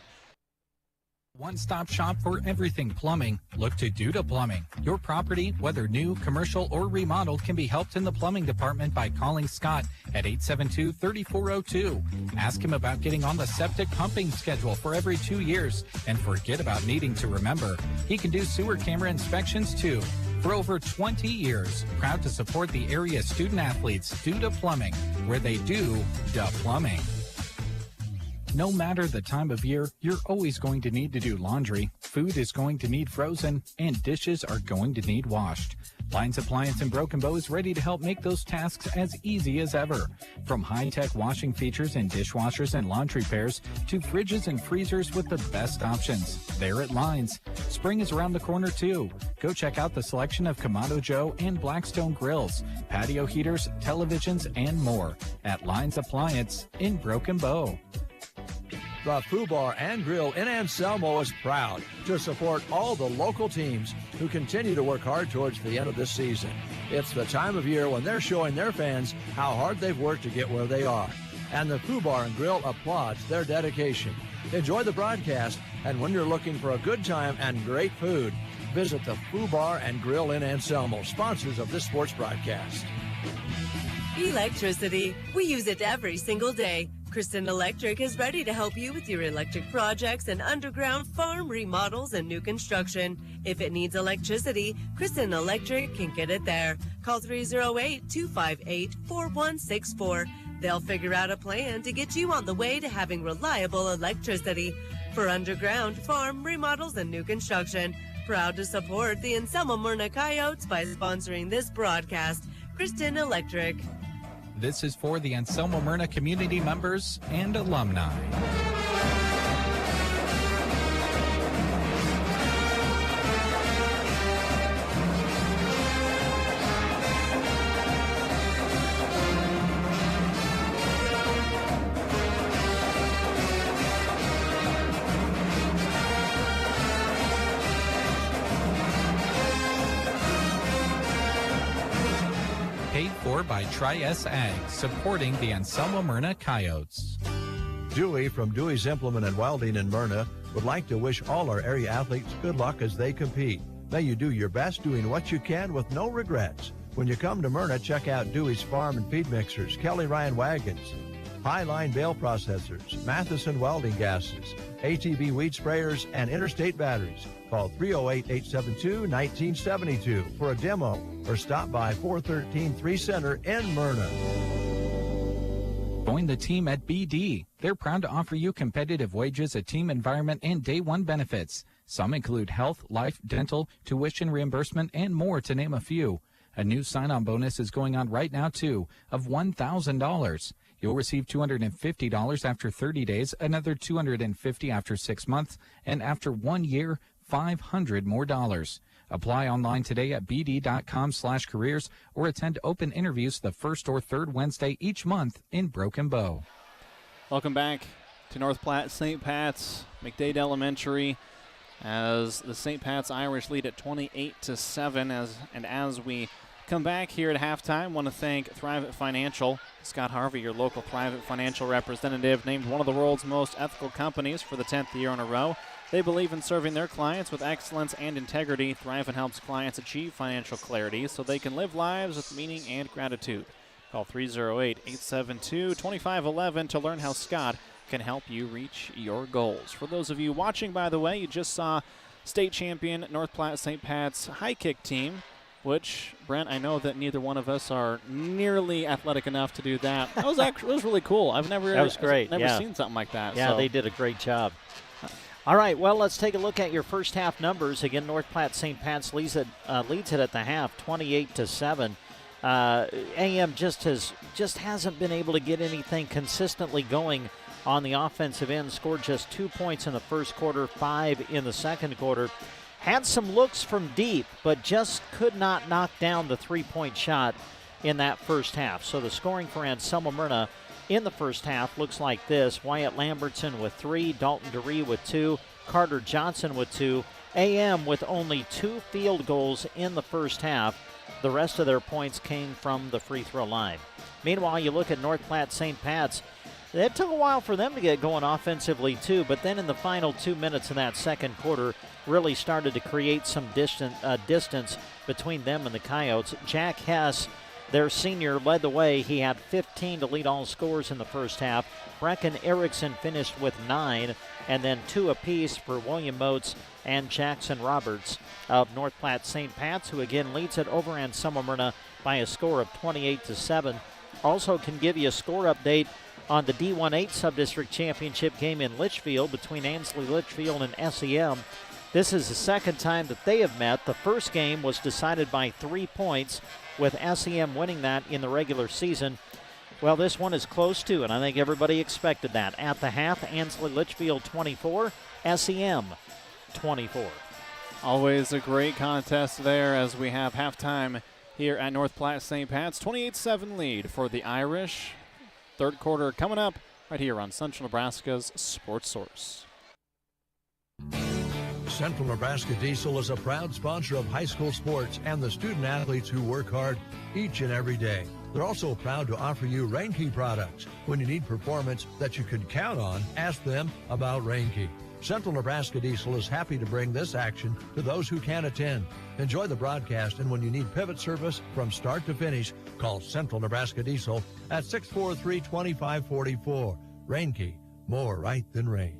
One-stop shop for everything plumbing. Look to Duda Plumbing. Your property, whether new, commercial, or remodeled, can be helped in the plumbing department by calling Scott at 872-3402. Ask him about getting on the septic pumping schedule for every 2 years. And forget about needing to remember. He can do sewer camera inspections too. For over 20 years, proud to support the area student athletes, Duda Plumbing, where they do da plumbing. No matter the time of year, you're always going to need to do laundry. Food is going to need frozen, and dishes are going to need washed. Lines Appliance in Broken Bow is ready to help make those tasks as easy as ever. From high-tech washing features in dishwashers and laundry pairs to fridges and freezers with the best options. They're at Lines. Spring is around the corner, too. Go check out the selection of Kamado Joe and Blackstone grills, patio heaters, televisions, and more at Lines Appliance in Broken Bow. The Foo Bar and Grill in Anselmo is proud to support all the local teams who continue to work hard towards the end of this season. It's the time of year when they're showing their fans how hard they've worked to get where they are. And the Foo Bar and Grill applauds their dedication. Enjoy the broadcast, and when you're looking for a good time and great food, visit the Foo Bar and Grill in Anselmo, sponsors of this sports broadcast. Electricity. We use it every single day. Kristen Electric is ready to help you with your electric projects and underground farm remodels and new construction. If it needs electricity, Kristen Electric can get it there. Call 308-258-4164. They'll figure out a plan to get you on the way to having reliable electricity. For underground farm remodels and new construction, proud to support the Anselmo Myrna Coyotes by sponsoring this broadcast. Kristen Electric. This is for the Anselmo Myrna community members and alumni. Paid for by Tri-S Ag, supporting the Anselmo Myrna Coyotes. Dewey from Dewey's Implement and Welding in Myrna would like to wish all our area athletes good luck as they compete. May you do your best doing what you can with no regrets. When you come to Myrna, check out Dewey's Farm and Feed Mixers, Kelly Ryan Wagons, Highline Bale Processors, Matheson Welding Gases, ATV Weed Sprayers, and Interstate Batteries. Call 308-872-1972 for a demo or stop by 413 3 Center in Myrna. Join the team at BD. They're proud to offer you competitive wages, a team environment, and day one benefits. Some include health, life, dental, tuition reimbursement, and more, to name a few. A new sign-on bonus is going on right now, too, of $1,000. You'll receive $250 after 30 days, another $250 after 6 months, and after 1 year, $500 more. Apply online today at bd.com/careers or attend open interviews the first or third Wednesday each month in Broken Bow. Welcome back to North Platte St. Pat's McDade Elementary as the St. Pat's Irish lead at 28-7. As we come back here at halftime, want to thank Thrivent Financial. Scott Harvey, your local Thrivent Financial representative, named one of the world's most ethical companies for the 10th year in a row. They believe in serving their clients with excellence and integrity. Thrivent helps clients achieve financial clarity so they can live lives with meaning and gratitude. Call 308-872-2511 to learn how Scott can help you reach your goals. For those of you watching, by the way, you just saw state champion North Platte St. Pat's high kick team, which, Brent, I know that neither one of us are nearly athletic enough to do that. That was really cool. That was great. I've never seen something like that. Yeah, they did a great job. All right, well, let's take a look at your first half numbers. Again, North Platte St. Pat's leads it at the half, 28-7. AM just hasn't been able to get anything consistently going on the offensive end, scored just 2 points in the first quarter, 5 in the second quarter. Had some looks from deep, but just could not knock down the three-point shot in that first half. So the scoring for Anselmo Myrna in the first half looks like this. Wyatt Lambertson with 3, Dalton DeRee with 2, Carter Johnson with 2, AM with only 2 field goals in the first half. The rest of their points came from the free throw line. Meanwhile, you look at North Platte St. Pat's. It took a while for them to get going offensively too, but then in the final 2 minutes of that second quarter really started to create some distance between them and the Coyotes. Jack Hess, their senior, led the way. He had 15 to lead all scores in the first half. Brecken Erickson finished with 9, and then 2 apiece for William Moats and Jackson Roberts of North Platte St. Pat's, who again leads it over Anselmo Myrna by a score of 28-7. Also can give you a score update on the D1-8 Subdistrict Championship game in Litchfield between Ansley Litchfield and SEM. This is the second time that they have met. The first game was decided by 3 points, with SEM winning that in the regular season. Well, this one is close too, and I think everybody expected that. At the half, Ansley Litchfield 24, SEM 24. Always a great contest there as we have halftime here at North Platte St. Pat's. 28-7 lead for the Irish. Third quarter coming up right here on Central Nebraska's Sports Source. Central Nebraska Diesel is a proud sponsor of high school sports and the student athletes who work hard each and every day. They're also proud to offer you Rainke products. When you need performance that you can count on, ask them about Rainke. Central Nebraska Diesel is happy to bring this action to those who can't attend. Enjoy the broadcast, and when you need pivot service from start to finish, call Central Nebraska Diesel at 643-2544. Rainke, more right than rain.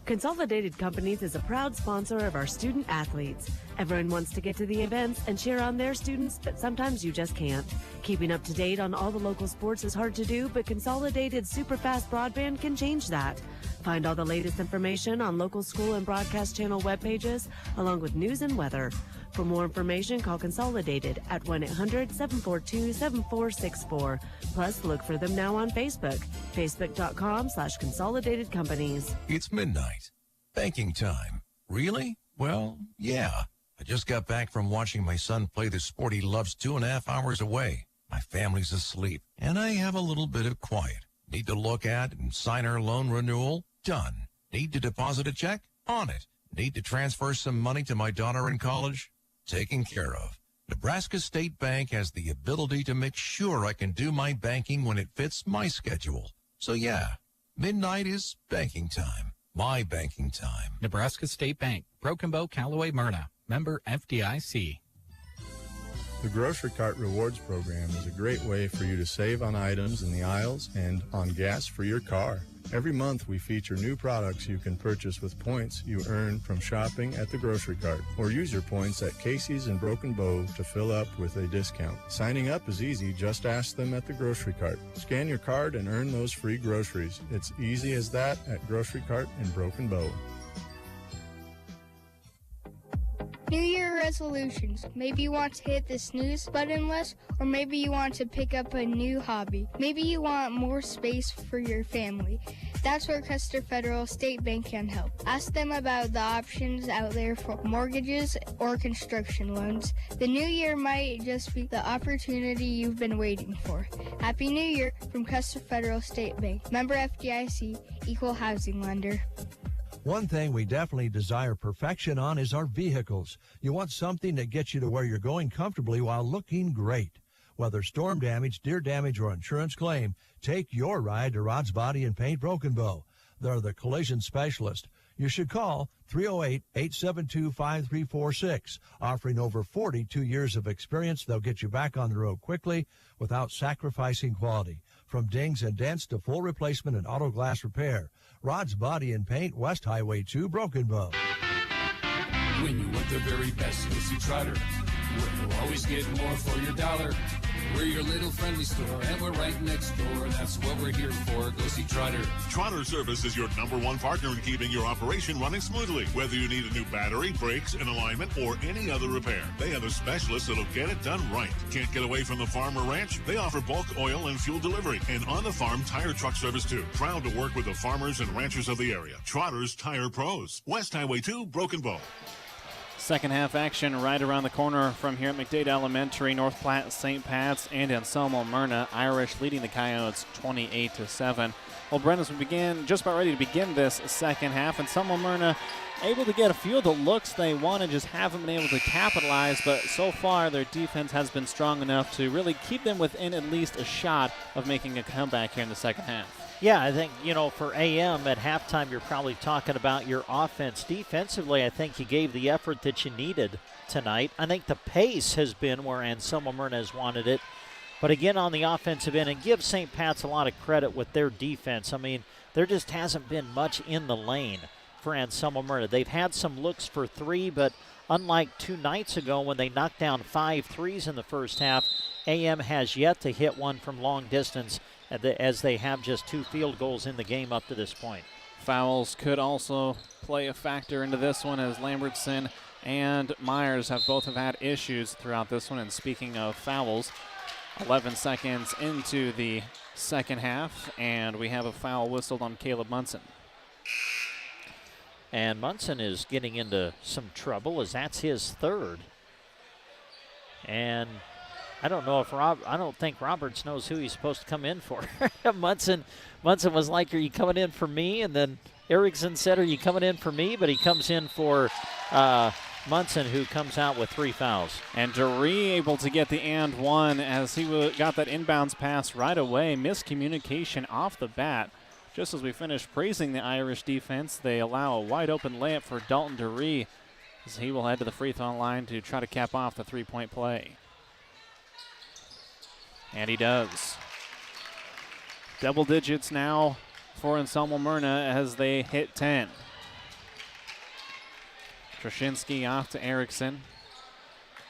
Consolidated Companies is a proud sponsor of our student athletes. Everyone wants to get to the events and cheer on their students, but sometimes you just can't. Keeping up to date on all the local sports is hard to do, but Consolidated Superfast Broadband can change that. Find all the latest information on local school and broadcast channel web pages, along with news and weather. For more information, call Consolidated at 1-800-742-7464. Plus, look for them now on Facebook, facebook.com/Consolidated Companies. It's midnight. Banking time. Really? Well, yeah. I just got back from watching my son play the sport he loves 2.5 hours away. My family's asleep, and I have a little bit of quiet. Need to look at and sign our loan renewal? Done. Need to deposit a check? On it. Need to transfer some money to my daughter in college? Taken care of. Nebraska State Bank has the ability to make sure I can do my banking when it fits my schedule. So yeah, midnight is banking time. My banking time. Nebraska State Bank, Broken Bow, Callaway, Myrna. Member FDIC. The Grocery Cart Rewards Program is a great way for you to save on items in the aisles and on gas for your car. Every month we feature new products you can purchase with points you earn from shopping at the Grocery Cart, or use your points at Casey's and Broken Bow to fill up with a discount. Signing up is easy. Just ask them at the Grocery Cart. Scan your card and earn those free groceries. It's easy as that at Grocery Cart in Broken Bow. New Year resolutions. Maybe you want to hit the snooze button less, or maybe you want to pick up a new hobby. Maybe you want more space for your family. That's where Custer Federal State Bank can help. Ask them about the options out there for mortgages or construction loans. The new year might just be the opportunity you've been waiting for. Happy New Year from Custer Federal State Bank. Member FDIC, Equal Housing Lender. One thing we definitely desire perfection on is our vehicles. You want something that gets you to where you're going comfortably while looking great. Whether storm damage, deer damage, or insurance claim, take your ride to Rod's Body and Paint Broken Bow. They're the collision specialist. You should call 308-872-5346. Offering over 42 years of experience, they'll get you back on the road quickly without sacrificing quality. From dings and dents to full replacement and auto glass repair. Rod's Body and Paint, West Highway 2, Broken Bow. When you want the very best, you'll see Trotter. We'll always get more for your dollar. We're your little friendly store, and we're right next door. That's what we're here for. Go see Trotter. Trotter Service is your #1 partner in keeping your operation running smoothly. Whether you need a new battery, brakes, an alignment, or any other repair, they have a specialist that'll get it done right. Can't get away from the farm or ranch? They offer bulk oil and fuel delivery and on-the-farm tire truck service too. Proud to work with the farmers and ranchers of the area. Trotter's Tire Pros. West Highway 2, Broken Bow. Second half action right around the corner from here at McDade Elementary. North Platte, St. Pat's, and Anselmo Myrna. Irish leading the Coyotes 28-7. Well, Brent, as we begin, just about ready to begin this second half, Anselmo Myrna able to get a few of the looks they wanted, just haven't been able to capitalize, but so far their defense has been strong enough to really keep them within at least a shot of making a comeback here in the second half. Yeah, I think, for AM at halftime, you're probably talking about your offense. Defensively, I think you gave the effort that you needed tonight. I think the pace has been where Anselmo Myrna has wanted it. But again, on the offensive end, and give St. Pat's a lot of credit with their defense. I mean, there just hasn't been much in the lane for Anselmo Myrna. They've had some looks for three, but unlike 2 nights ago when they knocked down 5 threes in the first half, AM has yet to hit one from long distance, as they have just 2 field goals in the game up to this point. Fouls could also play a factor into this one, as Lambertson and Myers have had issues throughout this one. And speaking of fouls, 11 seconds into the second half, and we have a foul whistled on Caleb Munson. And Munson is getting into some trouble, as that's his third. And I don't know if I don't think Roberts knows who he's supposed to come in for. Munson was like, "Are you coming in for me?" And then Erickson said, "Are you coming in for me?" But he comes in for Munson, who comes out with 3 fouls. And Duree able to get the and one, as he got that inbounds pass right away. Miscommunication off the bat. Just as we finish praising the Irish defense, they allow a wide open layup for Dalton Duree, as he will head to the free throw line to try to cap off the 3-point play. And he does. Double digits now for Anselmo Myrna as they hit 10. Troshinsky off to Erickson.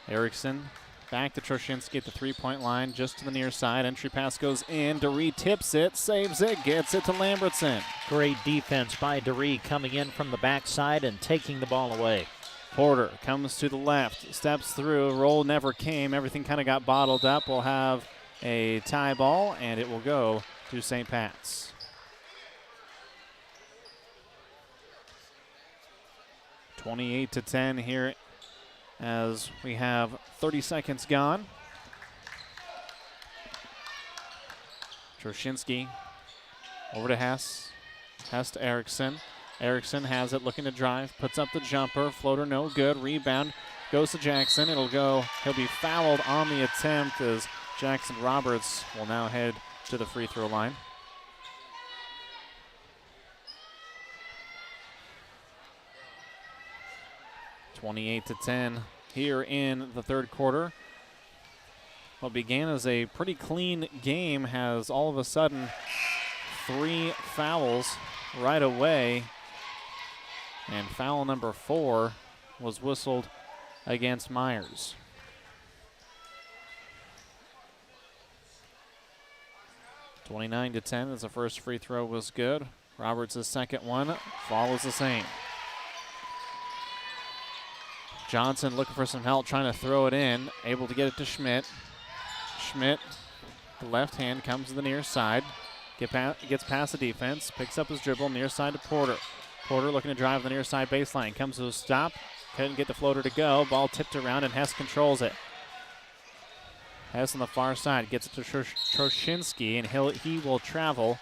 Erickson back to Troshinsky at the 3-point line, just to the near side. Entry pass goes in. Duree tips it, saves it, gets it to Lambertson. Great defense by Duree, coming in from the backside and taking the ball away. Porter comes to the left, steps through. Roll never came. Everything kind of got bottled up. We'll have a tie ball, and it will go to St. Pat's. (28-10) here, as we have 30 seconds gone. Troshinsky over to Hess. Hess to Erickson. Erickson has it, looking to drive, puts up the jumper, floater no good, rebound goes to Jackson. He'll be fouled on the attempt, as Jackson Roberts will now head to the free throw line. (28-10) here in the third quarter. What began as a pretty clean game has all of a sudden 3 fouls right away. And foul number 4 was whistled against Myers. (29-10) as the first free throw was good. Roberts' second one follows the same. Johnson looking for some help, trying to throw it in. Able to get it to Schmidt. Schmidt, the left hand, comes to the near side. Gets past the defense. Picks up his dribble, near side to Porter. Porter looking to drive the near side baseline. Comes to a stop. Couldn't get the floater to go. Ball tipped around, and Hess controls it. Hess on the far side gets it to Troshinsky, and he will travel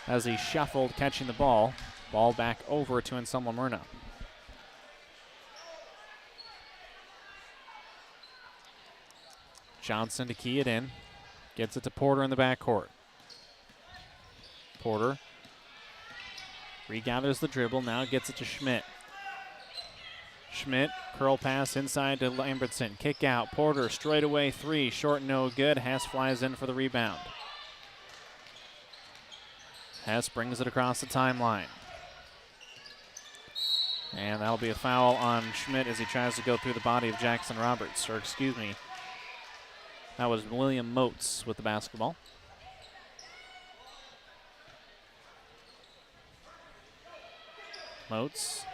as he shuffled, catching the ball. Ball back over to Anselmo Myrna. Johnson to key it in. Gets it to Porter in the backcourt. Porter regathers the dribble, now gets it to Schmidt. Schmidt, curl pass inside to Lambertson. Kick out. Porter, straightaway 3, short, no good. Hess flies in for the rebound. Hess brings it across the timeline. And that'll be a foul on Schmidt as he tries to go through the body of Jackson Roberts. Or excuse me, that was William Moats with the basketball. Moats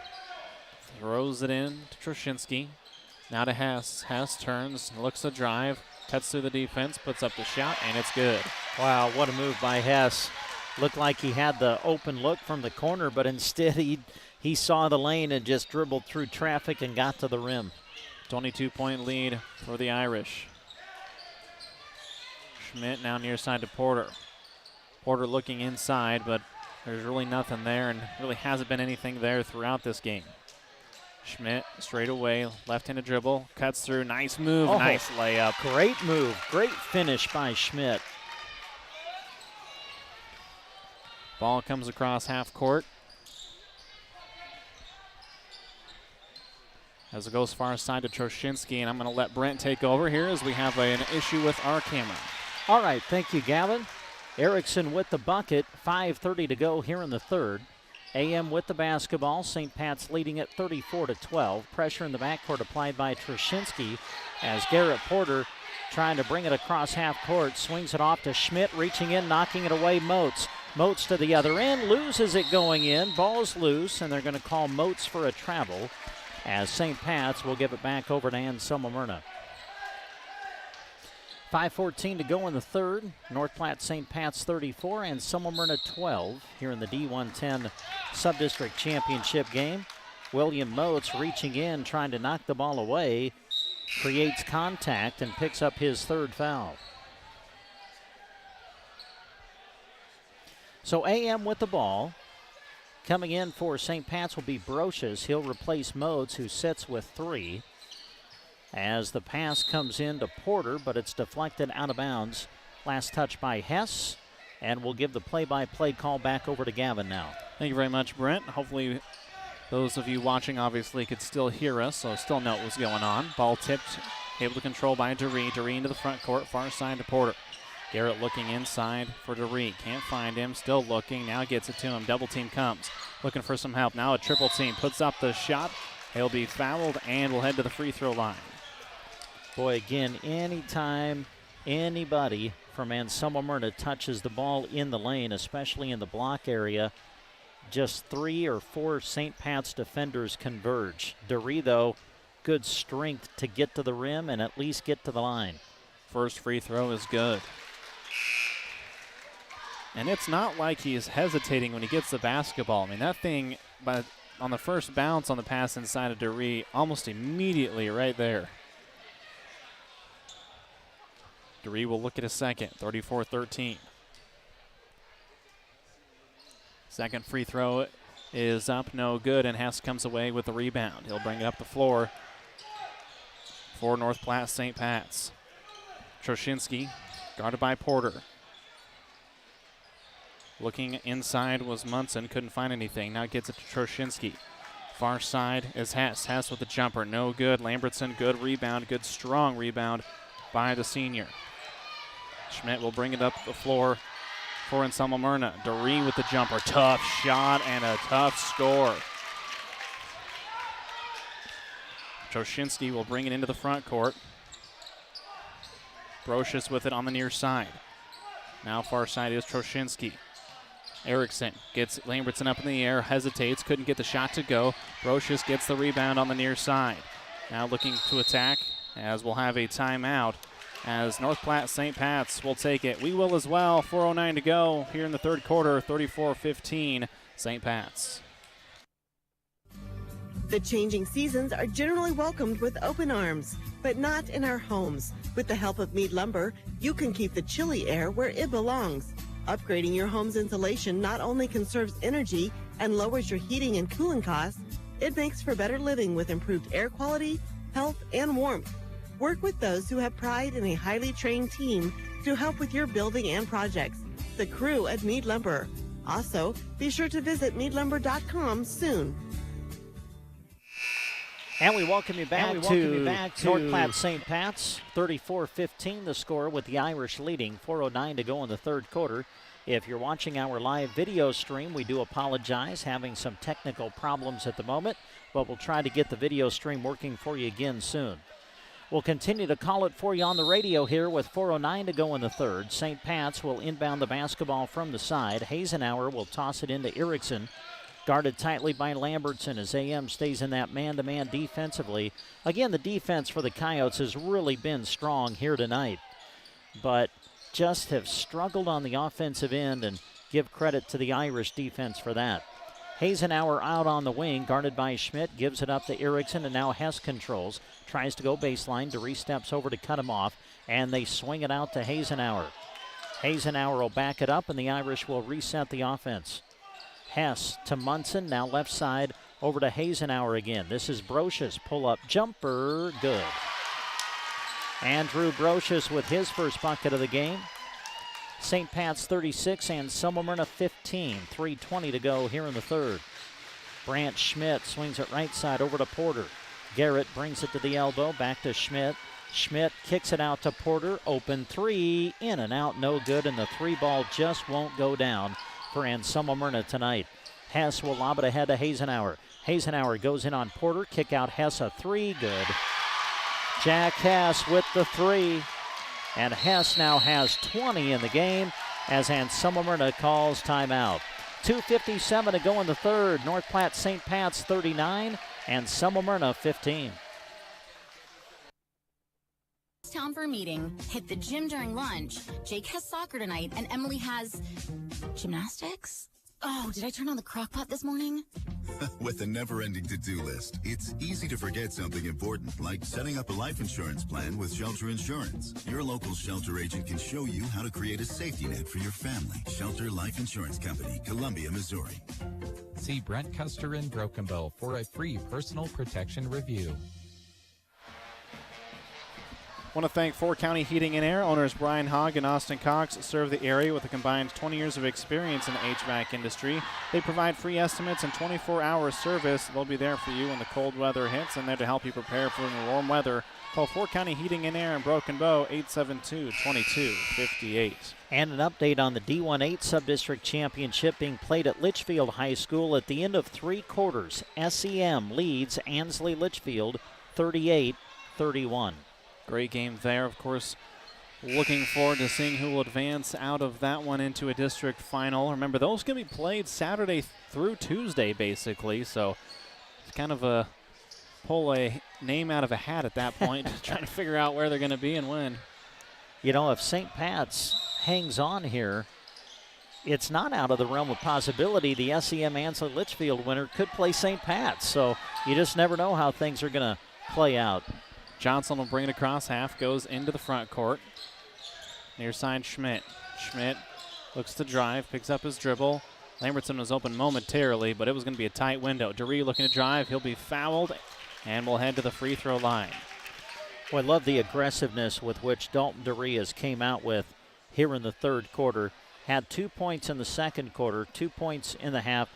throws it in to Troshinsky. Now to Hess. Hess turns, looks to drive, cuts through the defense, puts up the shot, and it's good. Wow, what a move by Hess. Looked like he had the open look from the corner, but instead he saw the lane and just dribbled through traffic and got to the rim. 22-point lead for the Irish. Schmidt now near side to Porter. Porter looking inside, but there's really nothing there, and really hasn't been anything there throughout this game. Schmidt straight away, left-handed dribble, cuts through, nice move, nice layup. Great move, great finish by Schmidt. Ball comes across half court. As it goes far side to Troshinsky, and I'm going to let Brent take over here as we have an issue with our camera. All right, thank you, Gavin. Erickson with the bucket, 5:30 to go here in the third. AM with the basketball, St. Pat's leading at 34-12. Pressure in the backcourt applied by Troshinsky as Garrett Porter trying to bring it across half court, swings it off to Schmidt, reaching in, knocking it away, Moats. Moats to the other end, loses it going in, ball's loose, and they're going to call Moats for a travel as St. Pat's will give it back over to Anselmo Myrna. 5:14 to go in the third. North Platte St. Pat's 34 and Anselmo Myrna 12 here in the D1-10 Subdistrict Championship game. William Moats reaching in, trying to knock the ball away, creates contact and picks up his third foul. So AM with the ball. Coming in for St. Pat's will be Brocious. He'll replace Moats, who sits with 3. As the pass comes in to Porter, but it's deflected out of bounds. Last touch by Hess, and we'll give the play-by-play call back over to Gavin now. Thank you very much, Brent. Hopefully those of you watching obviously could still hear us, so still know what was going on. Ball tipped, able to control by Duree. Duree into the front court, far side to Porter. Garrett looking inside for Duree. Can't find him, still looking, now gets it to him. Double team comes, looking for some help. Now a triple team, puts up the shot. He'll be fouled and will head to the free throw line. Boy, again, anytime anybody from Anselmo Myrna touches the ball in the lane, especially in the block area, just 3 or 4 St. Pat's defenders converge. Duree, though, good strength to get to the rim and at least get to the line. First free throw is good. And it's not like he's hesitating when he gets the basketball. I mean, that thing, on the first bounce on the pass inside of Duree, almost immediately right there. Duree will look at a second, 34-13. Second free throw is up, no good, and Hess comes away with the rebound. He'll bring it up the floor for North Platte St. Pat's. Troshinsky, guarded by Porter. Looking inside was Munson, couldn't find anything. Now gets it to Troshinsky. Far side is Hess. Hess with the jumper, no good. Lambertson, good rebound, good strong rebound by the senior. Schmidt will bring it up the floor for Anselmo Myrna. Duree with the jumper, tough shot and a tough score. Troshinsky will bring it into the front court. Brocious with it on the near side. Now far side is Troshinsky. Erickson gets Lambertson up in the air, hesitates, couldn't get the shot to go. Brocious gets the rebound on the near side. Now looking to attack as we'll have a timeout as North Platte St. Pat's will take it. We will as well. 4:09 to go here in the third quarter, 34-15 St. Pat's. The changing seasons are generally welcomed with open arms, but not in our homes. With the help of Mead Lumber, you can keep the chilly air where it belongs. Upgrading your home's insulation not only conserves energy and lowers your heating and cooling costs, it makes for better living with improved air quality, health, and warmth. Work with those who have pride in a highly trained team to help with your building and projects. The crew at Mead Lumber. Also, be sure to visit meadlumber.com soon. And we welcome you back to North Platte St. Pat's. 34-15 the score with the Irish leading. 4:09 to go in the third quarter. If you're watching our live video stream, we do apologize, having some technical problems at the moment, but we'll try to get the video stream working for you again soon. We'll continue to call it for you on the radio here with 4:09 to go in the third. St. Pat's will inbound the basketball from the side. Hasenauer will toss it into Erickson, guarded tightly by Lambertson as AM stays in that man-to-man defensively. Again, the defense for the Coyotes has really been strong here tonight, but just have struggled on the offensive end, and give credit to the Irish defense for that. Hasenauer out on the wing, guarded by Schmidt, gives it up to Erickson, and now Hess controls. Tries to go baseline. DeRee steps over to cut him off, and they swing it out to Hasenauer. Hasenauer will back it up, and the Irish will reset the offense. Hess to Munson, now left side, over to Hasenauer again. This is Brocious, pull-up jumper, good. Andrew Brocious with his first bucket of the game. St. Pat's 36 and Selma 15. 3:20 to go here in the third. Brant Schmidt swings it right side over to Porter. Garrett brings it to the elbow, back to Schmidt. Schmidt kicks it out to Porter. Open three, in and out, no good, and the three ball just won't go down for Anselmo Myrna tonight. Hess will lob it ahead to Hasenauer. Hasenauer goes in on Porter. Kick out Hess, a three, good. Jack Hess with the three. And Hess now has 20 in the game as Anselmo Myrna calls timeout. 2:57 to go in the third. North Platte St. Pat's 39 and Selma Myrna 15. It's town for a meeting. Hit the gym during lunch. Jake has soccer tonight, and Emily has gymnastics. Oh, did I turn on the crock pot this morning? With a never-ending to-do list, it's easy to forget something important, like setting up a life insurance plan with Shelter Insurance. Your local Shelter agent can show you how to create a safety net for your family. Shelter Life Insurance Company, Columbia, Missouri. See Brent Custer in Broken Bow for a free personal protection review. Want to thank Four County Heating and Air. Owners Brian Hogg and Austin Cox serve the area with a combined 20 years of experience in the HVAC industry. They provide free estimates and 24-hour service. They'll be there for you when the cold weather hits and there to help you prepare for the warm weather. Call Four County Heating and Air in Broken Bow, 872-2258. And an update on the D1-10 Subdistrict Championship being played at Litchfield High School at the end of three quarters. SEM leads Ansley Litchfield 38-31. Great game there, of course. Looking forward to seeing who will advance out of that one into a district final. Remember, those can be played Saturday through Tuesday, basically. So it's kind of a pull a name out of a hat at that point, trying to figure out where they're going to be and when. You know, if St. Pat's hangs on here, it's not out of the realm of possibility. The SEM Ansley Litchfield winner could play St. Pat's. So you just never know how things are going to play out. Johnson will bring it across half, goes into the front court. Near side, Schmidt. Schmidt looks to drive, picks up his dribble. Lambertson was open momentarily, but it was going to be a tight window. DeRee looking to drive. He'll be fouled and will head to the free throw line. Well, I love the aggressiveness with which Dalton DeRee has came out with here in the third quarter. Had 2 points in the second quarter, 2 points in the half.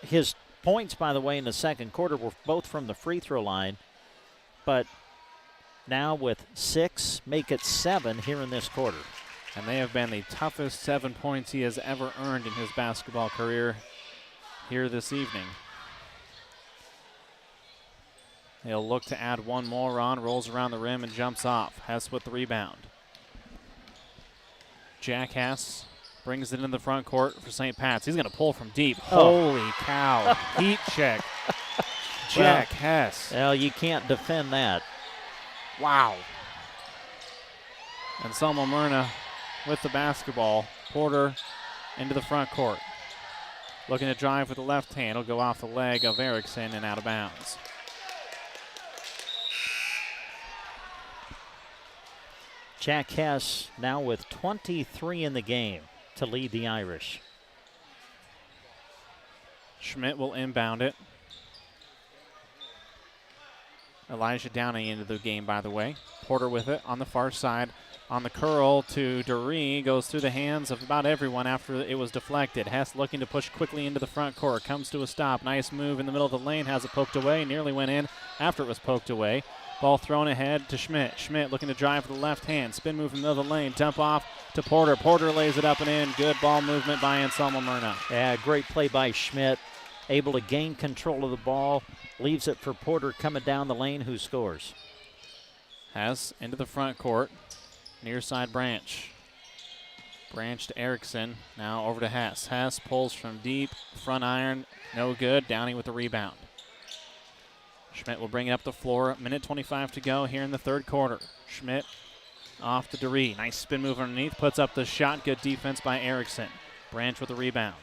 His points, by the way, in the second quarter were both from the free throw line, but now with 6, make it 7 here in this quarter. And they have been the toughest 7 points he has ever earned in his basketball career here this evening. He'll look to add one more on, rolls around the rim and jumps off. Hess with the rebound. Jack Hess brings it in the front court for St. Pat's. He's going to pull from deep. Holy cow. Heat check. Jack Hess. Well, you can't defend that. Wow. And Selma Myrna with the basketball. Porter into the front court. Looking to drive with the left hand. He'll go off the leg of Erickson and out of bounds. Jack Hess now with 23 in the game to lead the Irish. Schmidt will inbound it. Elijah Downey into the game, by the way. Porter with it on the far side. On the curl to DeRee. Goes through the hands of about everyone after it was deflected. Hess looking to push quickly into the front court. Comes to a stop. Nice move in the middle of the lane. Has it poked away. Nearly went in after it was poked away. Ball thrown ahead to Schmidt. Schmidt looking to drive with the left hand. Spin move in the middle of the lane. Dump off to Porter. Porter lays it up and in. Good ball movement by Anselmo Myrna. Yeah, great play by Schmidt. Able to gain control of the ball. Leaves it for Porter coming down the lane, who scores. Hess into the front court. Near side Branch. Branch to Erickson. Now over to Hess. Hess pulls from deep. Front iron. No good. Downey with the rebound. Schmidt will bring it up the floor. Minute 25 to go here in the third quarter. Schmidt off to DeRee. Nice spin move underneath. Puts up the shot. Good defense by Erickson. Branch with the rebound.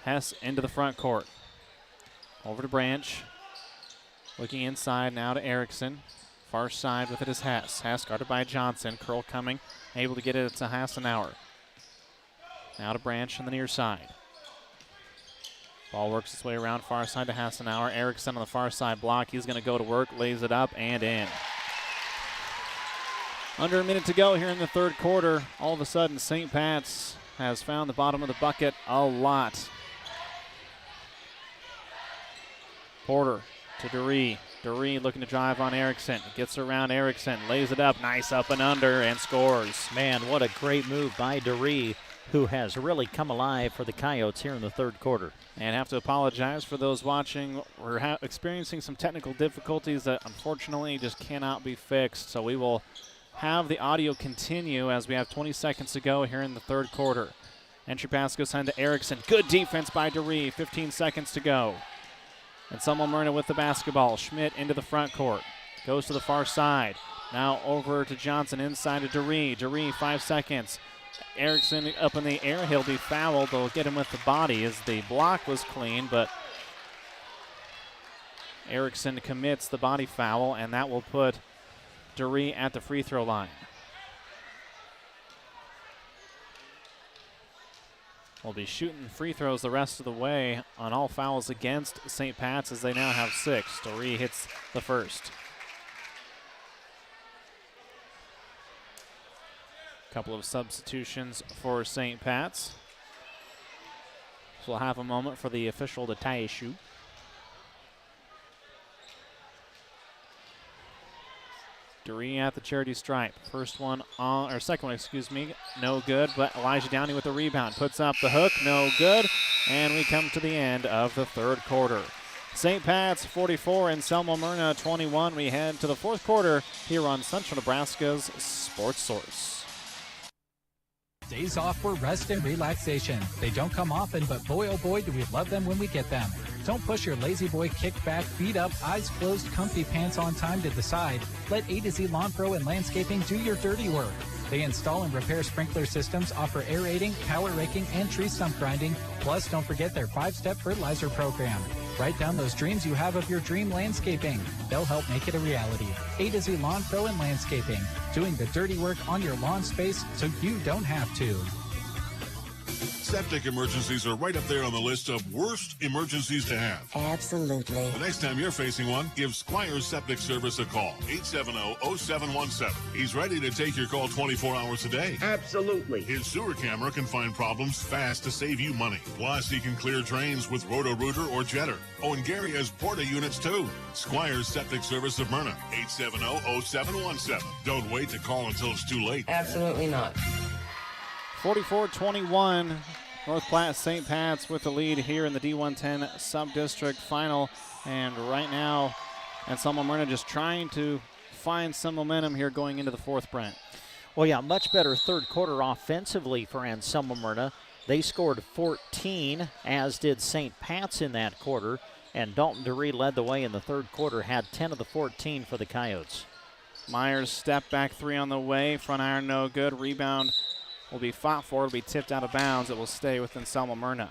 Hess into the front court. Over to Branch. Looking inside now to Erickson. Far side with it is Hess. Hess guarded by Johnson. Curl coming. Able to get it to Hassenauer. Now to Branch on the near side. Ball works its way around far side to Hassenauer. Erickson on the far side block. He's going to go to work, lays it up, and in. Under a minute to go here in the third quarter. All of a sudden, St. Pat's has found the bottom of the bucket a lot. Porter to DeRee. DeRee looking to drive on Erickson. Gets around Erickson, lays it up, nice up and under, and scores. Man, what a great move by DeRee, who has really come alive for the Coyotes here in the third quarter. And have to apologize for those watching. We're experiencing some technical difficulties that unfortunately just cannot be fixed. So we will have the audio continue as we have 20 seconds to go here in the third quarter. Entry pass goes on to Erickson. Good defense by DeRee. 15 seconds to go. And Anselmo Myrna with the basketball. Schmidt into the front court. Goes to the far side. Now over to Johnson inside to DeRee. DeRee, 5 seconds. Erickson up in the air. He'll be fouled. They'll get him with the body as the block was clean, but Erickson commits the body foul, and that will put DeRee at the free throw line. Will be shooting free throws the rest of the way on all fouls against St. Pat's as they now have 6. DeRee hits the first. Couple of substitutions for St. Pat's. So we'll have a moment for the official to tie a shoe. DeRee at the charity stripe. First one on, or second one, excuse me, no good, but Elijah Downey with the rebound. Puts up the hook, no good, and we come to the end of the third quarter. St. Pat's 44 and Anselmo Myrna 21. We head to the fourth quarter here on Central Nebraska's Sports Source. Days off for rest and relaxation. They don't come often, but boy oh boy do we love them when we get them. Don't push your lazy boy kick back, feet up, eyes closed, comfy pants on time to the side. Let A to Z Lawn Pro and Landscaping do your dirty work. They install and repair sprinkler systems, offer aerating, power raking, and tree stump grinding. Plus, don't forget their 5-step fertilizer program. Write down those dreams you have of your dream landscaping. They'll help make it a reality. A to Z Lawn Pro and Landscaping, doing the dirty work on your lawn space so you don't have to. Septic emergencies are right up there on the list of worst emergencies to have. Absolutely. The next time you're facing one, give Squire's Septic Service a call. 870-0717. He's ready to take your call 24 hours a day. Absolutely. His sewer camera can find problems fast to save you money. Plus, he can clear drains with Roto-Rooter or Jetter. Oh, and Gary has Porta units too. Squire's Septic Service of Myrna. 870-0717. Don't wait to call until it's too late. Absolutely not. 44-21, North Platte St. Pat's with the lead here in the D1-10 Subdistrict Final. And right now, Anselmo Myrna just trying to find some momentum here going into the fourth, Brent. Well, yeah, much better third quarter offensively for Anselmo Myrna. They scored 14, as did St. Pat's in that quarter. And Dalton DeRee led the way in the third quarter, had 10 of the 14 for the Coyotes. Myers step back three on the way. Front iron no good. Rebound will be fought for. It'll be tipped out of bounds. It will stay with Anselmo Myrna.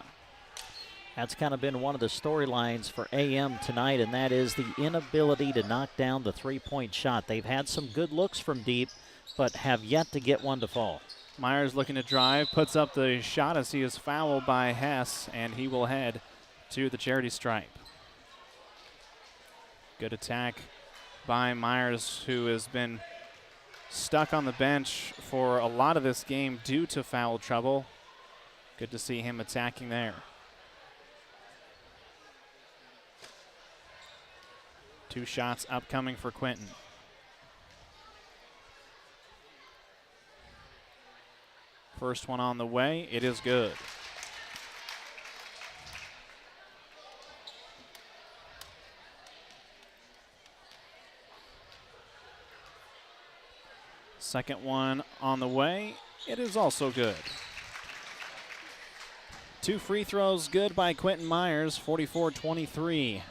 That's kind of been one of the storylines for AM tonight, and that is the inability to knock down the three-point shot. They've had some good looks from deep, but have yet to get one to fall. Myers looking to drive, puts up the shot as he is fouled by Hess, and he will head to the charity stripe. Good attack by Myers, who has been stuck on the bench for a lot of this game due to foul trouble. Good to see him attacking there. 2 shots upcoming for Quinton. First one on the way. It is good. Second one on the way. It is also good. 2 free throws good by Quinton Myers, 44-23.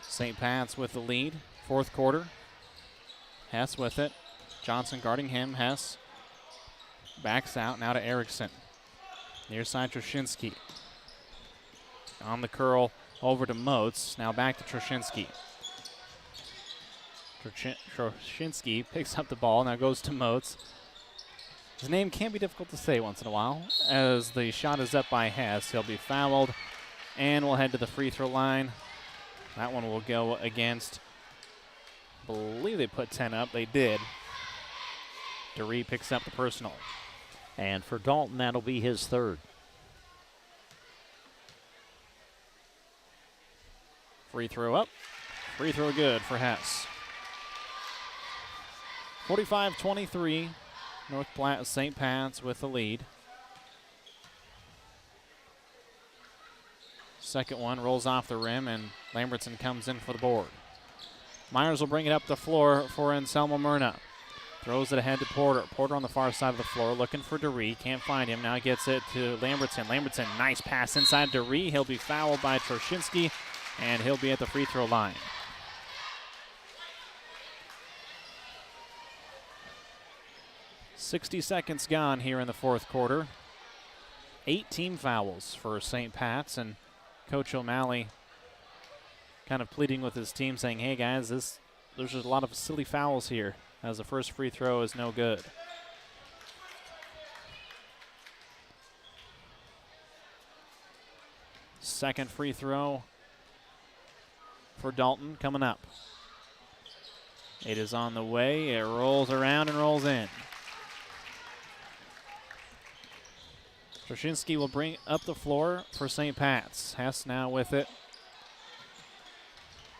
St. Pat's with the lead, 4th quarter. Hess with it. Johnson guarding him. Hess backs out now to Erickson. Near side Troshinsky. On the curl over to Moats. Now back to Troshinsky. Troshinsky picks up the ball, now goes to Moats. His name can be difficult to say once in a while. As the shot is up by Hess, he'll be fouled and will head to the free throw line. That one will go against, I believe they put 10 up. They did. DeRee picks up the personal. And for Dalton, that'll be his 3rd. Free throw up. Free throw good for Hess. 45-23. North Platte St. Pat's with the lead. Second one rolls off the rim, and Lambertson comes in for the board. Myers will bring it up the floor for Anselmo Myrna. Throws it ahead to Porter. Porter on the far side of the floor looking for DeRee. Can't find him. Now gets it to Lambertson. Lambertson, nice pass inside DeRee. He'll be fouled by Troshinsky, and he'll be at the free throw line. .60 seconds gone here in the 4th quarter. 8 team fouls for St. Pat's, and Coach O'Malley kind of pleading with his team, saying, hey guys, there's just a lot of silly fouls here, as the first free throw is no good. Second free throw for Dalton coming up. It is on the way. It rolls around and rolls in. Troshinsky will bring up the floor for St. Pat's. Hess now with it.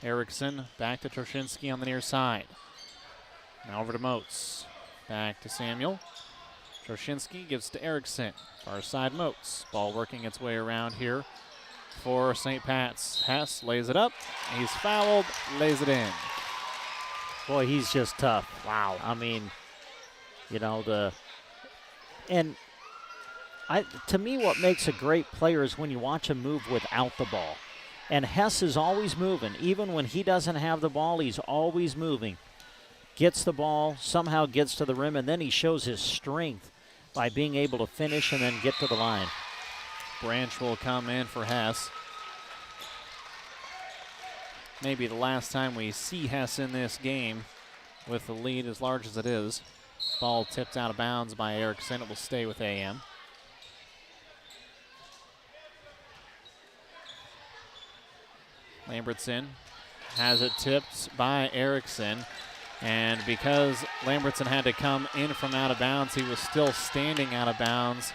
Erickson back to Troshinsky on the near side. Now over to Moats. Back to Samuel. Troshinsky gives to Erickson. Far side Moats. Ball working its way around here for St. Pat's. Hess lays it up. He's fouled. Lays it in. Boy, he's just tough. Wow. I mean, you know, to me, what makes a great player is when you watch him move without the ball. And Hess is always moving. Even when he doesn't have the ball, he's always moving. Gets the ball, somehow gets to the rim, and then he shows his strength by being able to finish and then get to the line. Branch will come in for Hess. Maybe the last time we see Hess in this game with the lead as large as it is. Ball tipped out of bounds by Erickson. It will stay with AM. Lambertson has it tipped by Erickson. And because Lambertson had to come in from out of bounds, he was still standing out of bounds.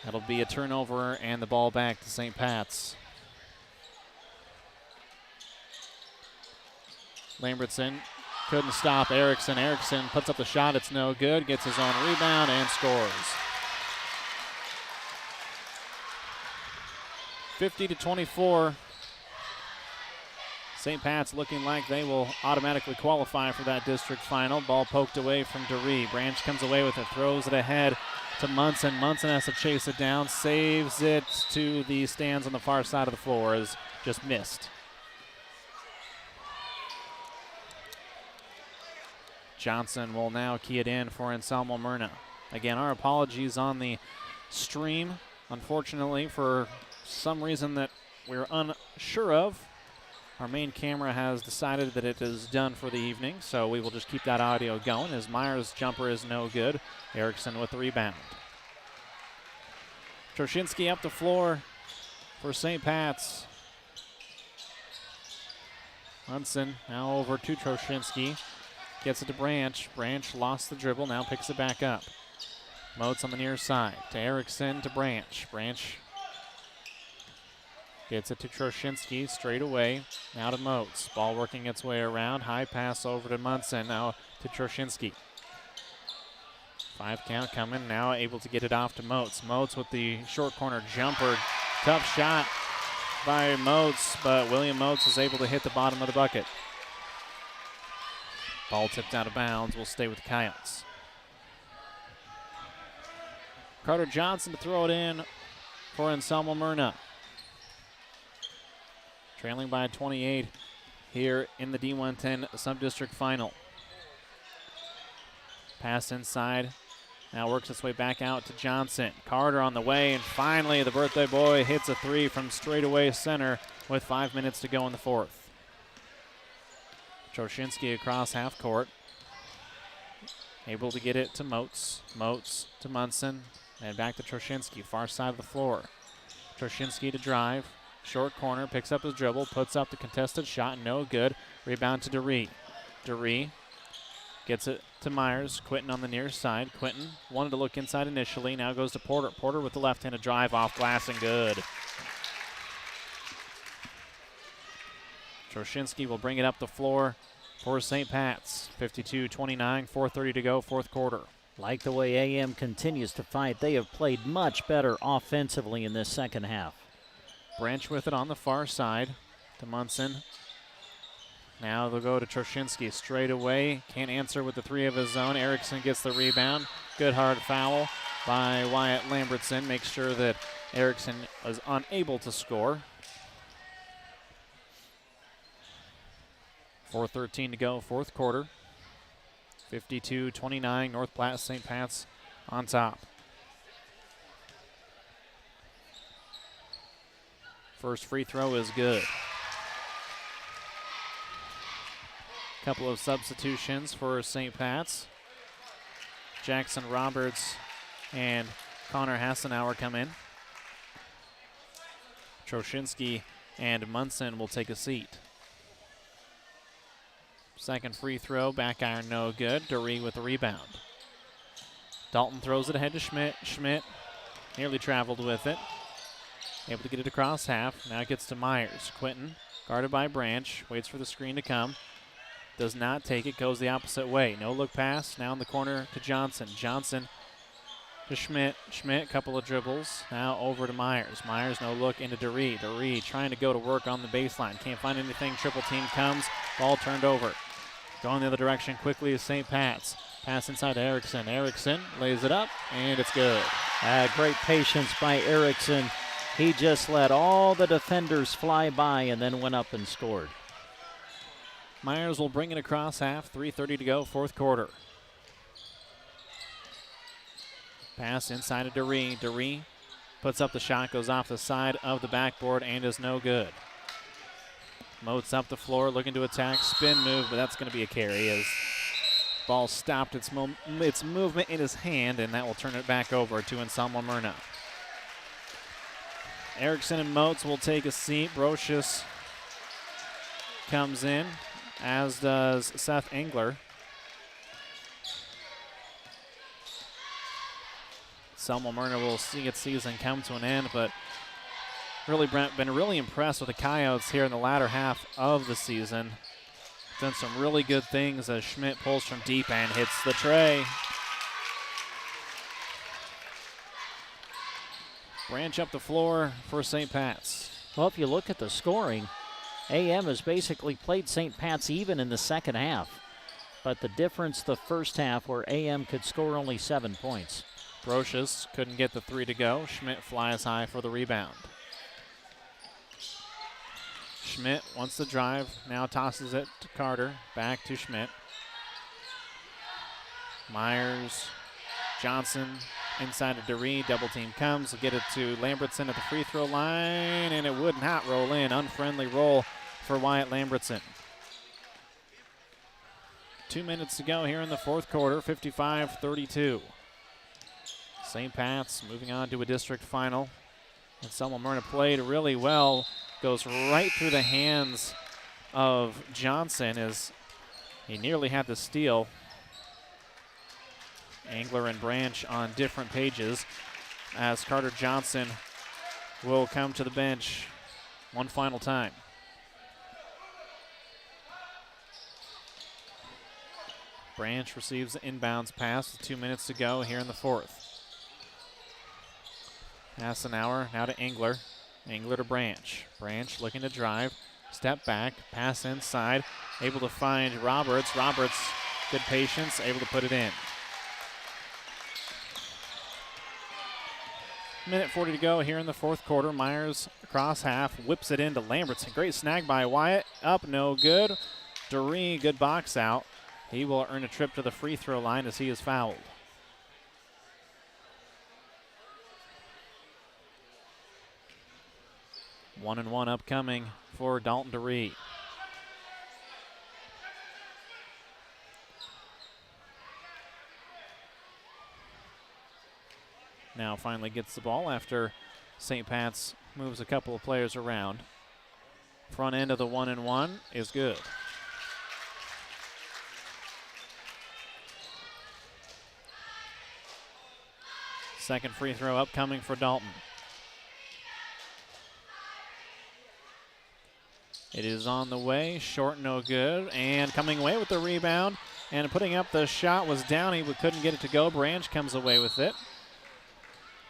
That'll be a turnover and the ball back to St. Pat's. Lambertson couldn't stop Erickson. Erickson puts up the shot. It's no good. Gets his own rebound and scores. 50-24. St. Pat's looking like they will automatically qualify for that district final. Ball poked away from DeRee. Branch comes away with it, throws it ahead to Munson. Munson has to chase it down, saves it to the stands on the far side of the floor, is just missed. Johnson will now key it in for Anselmo Myrna. Again, our apologies on the stream. Unfortunately, for some reason that we're unsure of, our main camera has decided that it is done for the evening, so we will just keep that audio going as Myers' jumper is no good. Erickson with the rebound. Troshinsky up the floor for St. Pat's. Munson now over to Troshinsky. Gets it to Branch. Branch lost the dribble, now picks it back up. Moats on the near side to Erickson to Branch. Branch Gets it to Troshinsky straight away. Now to Moats. Ball working its way around. High pass over to Munson. Now to Troshinsky. 5 count coming. Now able to get it off to Moats. Moats with the short corner jumper. Tough shot by Moats, but William Moats is able to hit the bottom of the bucket. Ball tipped out of bounds. Will stay with the Coyotes. Carter Johnson to throw it in for Anselmo Myrna. Trailing by 28 here in the D1-10 Subdistrict Final. Pass inside. Now works its way back out to Johnson. Carter on the way, and finally the birthday boy hits a 3 from straightaway center with 5 minutes to go in the fourth. Troshinsky across half court. Able to get it to Moats. Moats to Munson. And back to Troshinsky, far side of the floor. Troshinsky to drive. Short corner, picks up his dribble, puts up the contested shot, no good. Rebound to DeRee. DeRee gets it to Myers. Quinton on the near side. Quinton wanted to look inside initially, now goes to Porter. Porter with the left-handed drive off glass and good. Troshinsky will bring it up the floor for St. Pat's. 52-29, 4:30 to go, fourth quarter. Like the way AM continues to fight, they have played much better offensively in this second half. Branch with it on the far side to Munson. Now they'll go to Troshinsky straight away. Can't answer with the 3 of his own. Erickson gets the rebound. Good hard foul by Wyatt Lambertson. Makes sure that Erickson is unable to score. 4:13 to go, fourth quarter. 52-29, North Platte St. Pat's on top. First free throw is good. Couple of substitutions for St. Pat's. Jackson Roberts and Connor Hassenauer come in. Troshinsky and Munson will take a seat. Second free throw, back iron no good. DeRee with the rebound. Dalton throws it ahead to Schmidt. Schmidt nearly traveled with it. Able to get it across half. Now it gets to Myers. Quinton, guarded by Branch, waits for the screen to come. Does not take it, goes the opposite way. No look pass, now in the corner to Johnson. Johnson to Schmidt. Schmidt, couple of dribbles. Now over to Myers. Myers, no look into DeRee. DeRee trying to go to work on the baseline. Can't find anything, triple team comes. Ball turned over. Going the other direction quickly is St. Pat's. Pass inside to Erickson. Erickson lays it up, and it's good. Great patience by Erickson. He just let all the defenders fly by and then went up and scored. Myers will bring it across half. 3:30 to go, fourth quarter. Pass inside of DeRee. DeRee puts up the shot, goes off the side of the backboard, and is no good. Moats up the floor, looking to attack. Spin move, but that's going to be a carry as ball stopped its movement in his hand, and that will turn it back over to Anselmo Myrna. Erickson and Moats will take a seat. Brocious comes in, as does Seth Engler. Anselmo Myrna will see its season come to an end, but really been really impressed with the Coyotes here in the latter half of the season. Done some really good things as Schmidt pulls from deep and hits the tray. Branch up the floor for St. Pat's. Well, if you look at the scoring, AM has basically played St. Pat's even in the second half. But the difference the first half where AM could score only 7 points. Brocious couldn't get the 3 to go. Schmidt flies high for the rebound. Schmidt wants the drive, now tosses it to Carter, back to Schmidt. Myers, Johnson, inside of DeRee, double team comes, will get it to Lambertson at the free throw line, and it would not roll in. Unfriendly roll for Wyatt Lambertson. 2 minutes to go here in the fourth quarter, 55-32. St. Pat's moving on to a district final. And Anselmo Myrna played really well. Goes right through the hands of Johnson as he nearly had the steal. Engler and Branch on different pages as Carter Johnson will come to the bench One final time. Branch receives the inbounds pass with 2 minutes to go here in the fourth. Pass an hour, now to Engler. Engler to Branch. Branch looking to drive. Step back, pass inside. Able to find Roberts. Roberts, good patience, able to put it in. Minute 40 to go here in the fourth quarter. Myers across half, whips it into Lambertson. Great snag by Wyatt. Up, no good. Duree, good box out. He will earn a trip to the free throw line as he is fouled. One and one upcoming for Dalton Duree. Now finally gets the ball after St. Pat's moves a couple of players around. Front end of the 1 and 1 is good. Second free throw upcoming for Dalton. It is on the way, short, no good, and coming away with the rebound and putting up the shot was Downey, but couldn't get it to go. Branch comes away with it.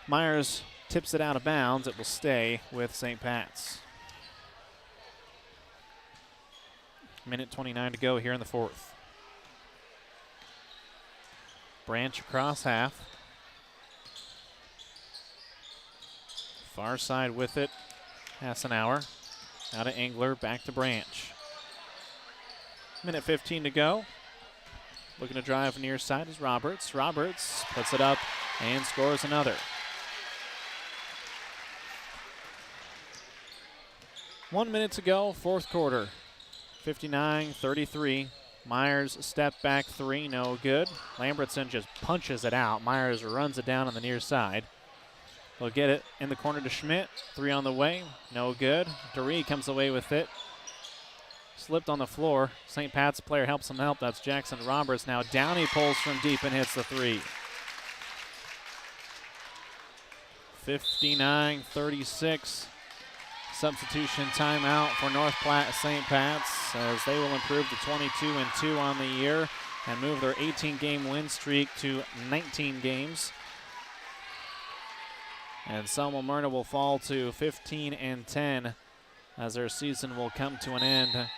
Myers tips it out of bounds. It will stay with St. Pat's. Minute 29 to go here in the fourth. Branch across half. Far side with it. Hassenauer. Now to Engler, back to Branch. Minute 15 to go. Looking to drive near side is Roberts. Roberts puts it up and scores another. 1 minute to go, fourth quarter. 59-33. Myers step back three, no good. Lambertson just punches it out. Myers runs it down on the near side. They'll get it in the corner to Schmidt. Three on the way, no good. Duree comes away with it. Slipped on the floor. St. Pat's player helps him help. That's Jackson Roberts. Now Downey pulls from deep and hits the three. 59-36. Substitution timeout for North Platte St. Pat's as they will improve to 22-2 on the year and move their 18-game win streak to 19 games. And Selma Myrna will fall to 15-10 as their season will come to an end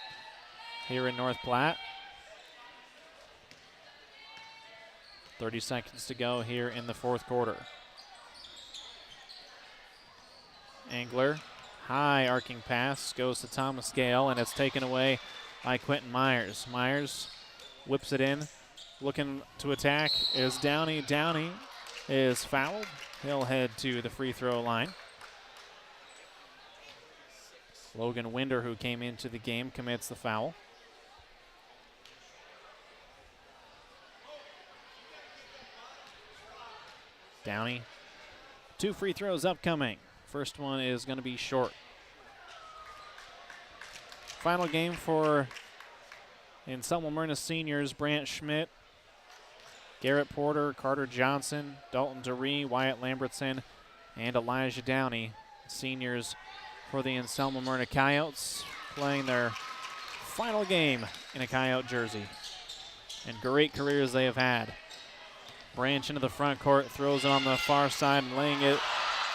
here in North Platte. 30 seconds to go here in the fourth quarter. Engler, high arcing pass, goes to Thomas Gale, and it's taken away by Quentin Myers. Myers whips it in, looking to attack is Downey. Downey is fouled. He'll head to the free throw line. Logan Winder, who came into the game, commits the foul. Downey, 2 free throws upcoming. First one is going to be short. Final game for in Selma Myrna seniors, Brant Schmidt, Garrett Porter, Carter Johnson, Dalton Duree, Wyatt Lambertson, and Elijah Downey. Seniors for the Selma Myrna Coyotes playing their final game in a Coyote jersey. And great careers they have had. Branch into the front court, throws it on the far side, and laying it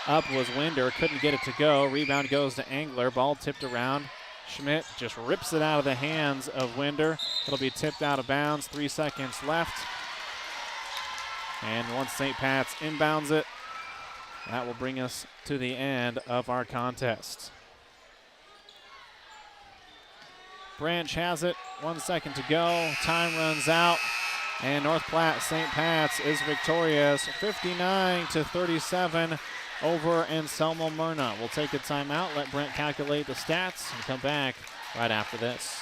up was Winder. Couldn't get it to go. Rebound goes to Engler. Ball tipped around. Schmidt just rips it out of the hands of Winder. It'll be tipped out of bounds. 3 seconds left. And once St. Pat's inbounds it, that will bring us to the end of our contest. Branch has it, 1 second to go. Time runs out, and North Platte St. Pat's is victorious, 59-37 over Selma Myrna. We'll take a timeout, let Brent calculate the stats, and come back right after this.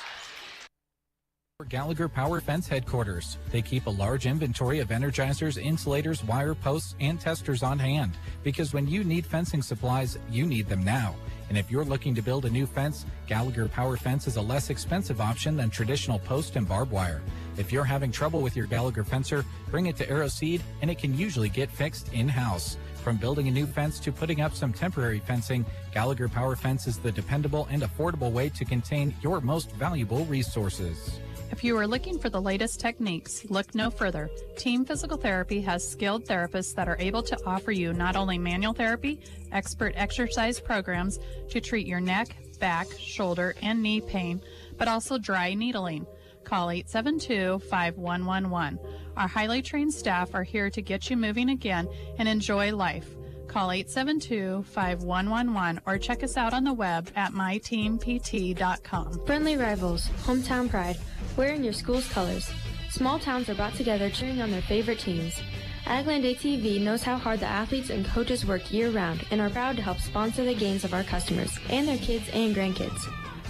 Gallagher Power Fence headquarters. They keep a large inventory of energizers, insulators, wire posts, and testers on hand. Because when you need fencing supplies, you need them now. And if you're looking to build a new fence, Gallagher Power Fence is a less expensive option than traditional post and barbed wire. If you're having trouble with your Gallagher fencer, bring it to AeroSeed and it can usually get fixed in-house. From building a new fence to putting up some temporary fencing, Gallagher Power Fence is the dependable and affordable way to contain your most valuable resources. If you are looking for the latest techniques, look no further. Team Physical Therapy has skilled therapists that are able to offer you not only manual therapy, expert exercise programs to treat your neck, back, shoulder, and knee pain, but also dry needling. Call 872-5111. Our highly trained staff are here to get you moving again and enjoy life. Call 872-5111 or check us out on the web at myteampt.com. Friendly rivals, hometown pride, wearing your school's colors. Small towns are brought together cheering on their favorite teams. Agland ATV knows how hard the athletes and coaches work year-round and are proud to help sponsor the games of our customers and their kids and grandkids.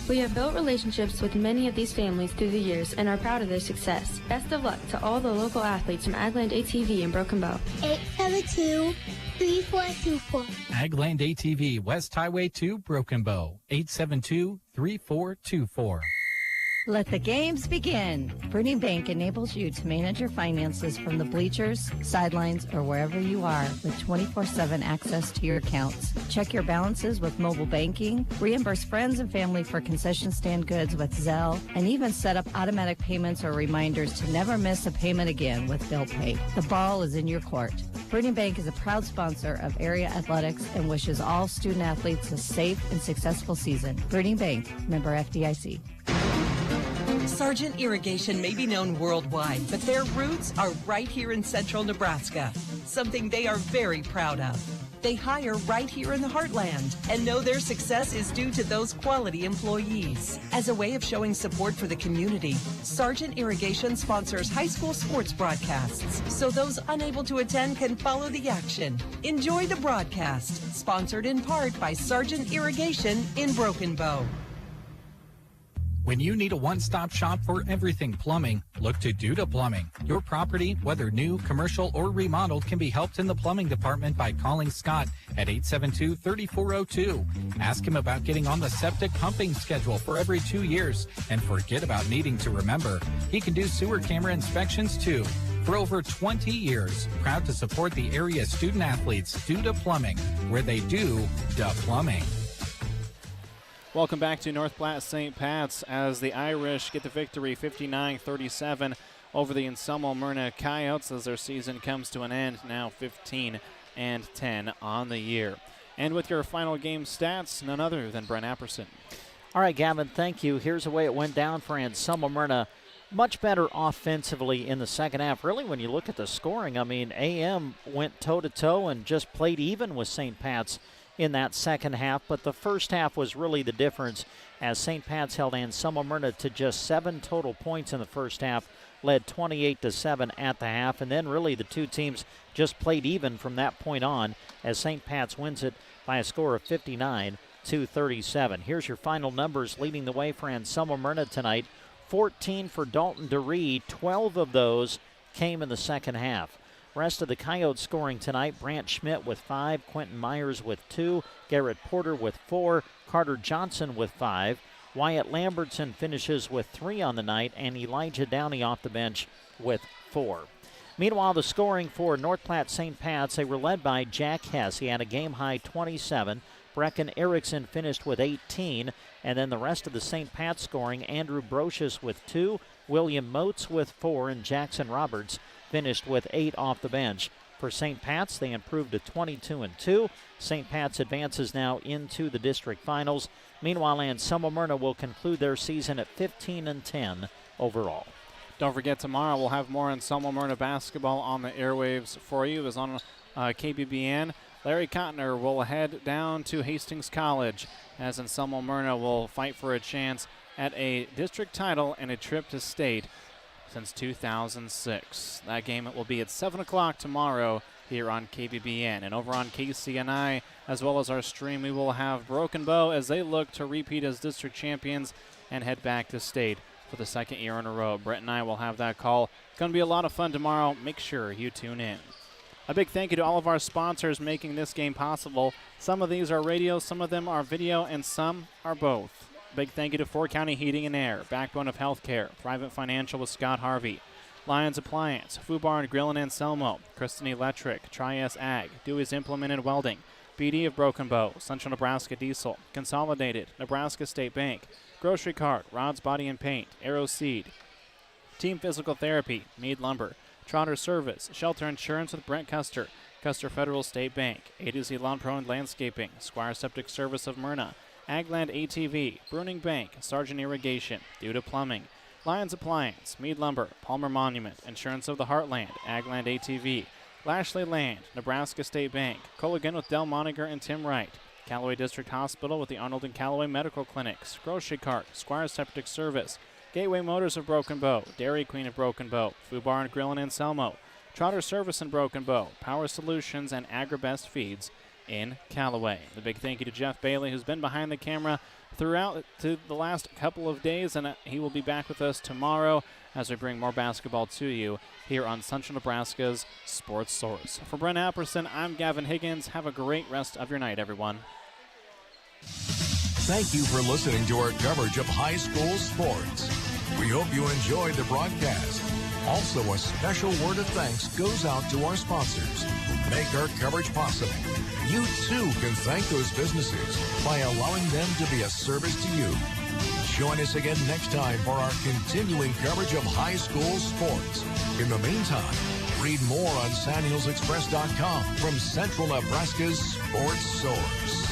We have built relationships with many of these families through the years and are proud of their success. Best of luck to all the local athletes from Agland ATV in Broken Bow. 872-3424. Agland ATV, West Highway 2, Broken Bow. 872-3424. Let the games begin. Bruning Bank enables you to manage your finances from the bleachers, sidelines, or wherever you are with 24/7 access to your accounts. Check your balances with mobile banking, reimburse friends and family for concession stand goods with Zelle, and even set up automatic payments or reminders to never miss a payment again with Bill Pay. The ball is in your court. Bruning Bank is a proud sponsor of area athletics and wishes all student athletes a safe and successful season. Bruning Bank, member FDIC. Sargent Irrigation may be known worldwide, but their roots are right here in central Nebraska, something they are very proud of. They hire right here in the heartland and know their success is due to those quality employees. As a way of showing support for the community, Sargent Irrigation sponsors high school sports broadcasts so those unable to attend can follow the action. Enjoy the broadcast, sponsored in part by Sargent Irrigation in Broken Bow. When you need a one-stop shop for everything plumbing, look to Duda Plumbing. Your property, whether new, commercial, or remodeled, can be helped in the plumbing department by calling Scott at 872-3402. Ask him about getting on the septic pumping schedule for every 2 years, and forget about needing to remember. He can do sewer camera inspections too. For over 20 years, proud to support the area student athletes, Duda Plumbing, where they do the plumbing. Welcome back to North Platte St. Pat's as the Irish get the victory 59-37 over the Anselmo Myrna Coyotes as their season comes to an end, now 15-10 on the year. And with your final game stats, none other than Brent Apperson. All right, Gavin, thank you. Here's the way it went down for Anselmo Myrna. Much better offensively in the second half. Really, when you look at the scoring, I mean, AM went toe-to-toe and just played even with St. Pat's in that second half, but the first half was really the difference as St. Pat's held Anselmo Myrna to just 7 total points in the first half, led 28-7 at the half, and then really the two teams just played even from that point on as St. Pat's wins it by a score of 59-37. Here's your final numbers leading the way for Anselmo Myrna tonight. 14 for Dalton DeRee, 12 of those came in the second half. Rest of the Coyotes scoring tonight, Brant Schmidt with 5, Quentin Myers with 2, Garrett Porter with 4, Carter Johnson with 5, Wyatt Lambertson finishes with 3 on the night, and Elijah Downey off the bench with 4. Meanwhile, the scoring for North Platte St. Pat's, they were led by Jack Hess. He had a game-high 27. Brecken Erickson finished with 18, and then the rest of the St. Pat's scoring, Andrew Brocious with 2, William Moats with 4, and Jackson Roberts finished with 8 off the bench. For St. Pat's, they improved to 22-2. St. Pat's advances now into the district finals. Meanwhile, Anselmo Myrna will conclude their season at 15-10 overall. Don't forget, tomorrow we'll have more Anselmo Myrna basketball on the airwaves for you. As on KBBN, Larry Cotner will head down to Hastings College as Anselmo Myrna will fight for a chance at a district title and a trip to state since 2006. That game will be at 7 o'clock tomorrow here on KBBN. And over on KCNI, as well as our stream, we will have Broken Bow as they look to repeat as district champions and head back to state for the second year in a row. Brett and I will have that call. It's going to be a lot of fun tomorrow. Make sure you tune in. A big thank you to all of our sponsors making this game possible. Some of these are radio, some of them are video, and some are both. Big thank you to 4 County Heating and Air, backbone of healthcare, Private Financial with Scott Harvey, Lions Appliance, Food Bar and Grill in Anselmo, Kristen Electric, Tri-S Ag, Dewey's Implement and Welding, BD of Broken Bow, Central Nebraska Diesel, Consolidated, Nebraska State Bank, Grocery Cart, Rod's Body and Paint, Arrow Seed, Team Physical Therapy, Meade Lumber, Trotter Service, Shelter Insurance with Brent Custer, Custer Federal State Bank, A to Z Lawn Pro and Landscaping, Squire Septic Service of Myrna, Agland ATV, Bruning Bank, Sargent Irrigation, Duda Plumbing, Lions Appliance, Meade Lumber, Palmer Monument, Insurance of the Heartland, Agland ATV, Lashley Land, Nebraska State Bank, Colligan with Del Moniger and Tim Wright, Callaway District Hospital with the Arnold and Callaway Medical Clinics, Grocery Cart, Squire Septic Service, Gateway Motors of Broken Bow, Dairy Queen of Broken Bow, Food Bar and Grill in Anselmo, Trotter Service in Broken Bow, Power Solutions, and AgriBest Feeds in Callaway. The big thank you to Jeff Bailey, who's been behind the camera throughout the last couple of days, and he will be back with us tomorrow as we bring more basketball to you here on Central Nebraska's Sports Source. For Brent Apperson, I'm Gavin Higgins. Have a great rest of your night, everyone. Thank you for listening to our coverage of high school sports. We hope you enjoyed the broadcast. Also, a special word of thanks goes out to our sponsors who make our coverage possible. You, too, can thank those businesses by allowing them to be a service to you. Join us again next time for our continuing coverage of high school sports. In the meantime, read more on SandhillsExpress.com from Central Nebraska's Sports Source.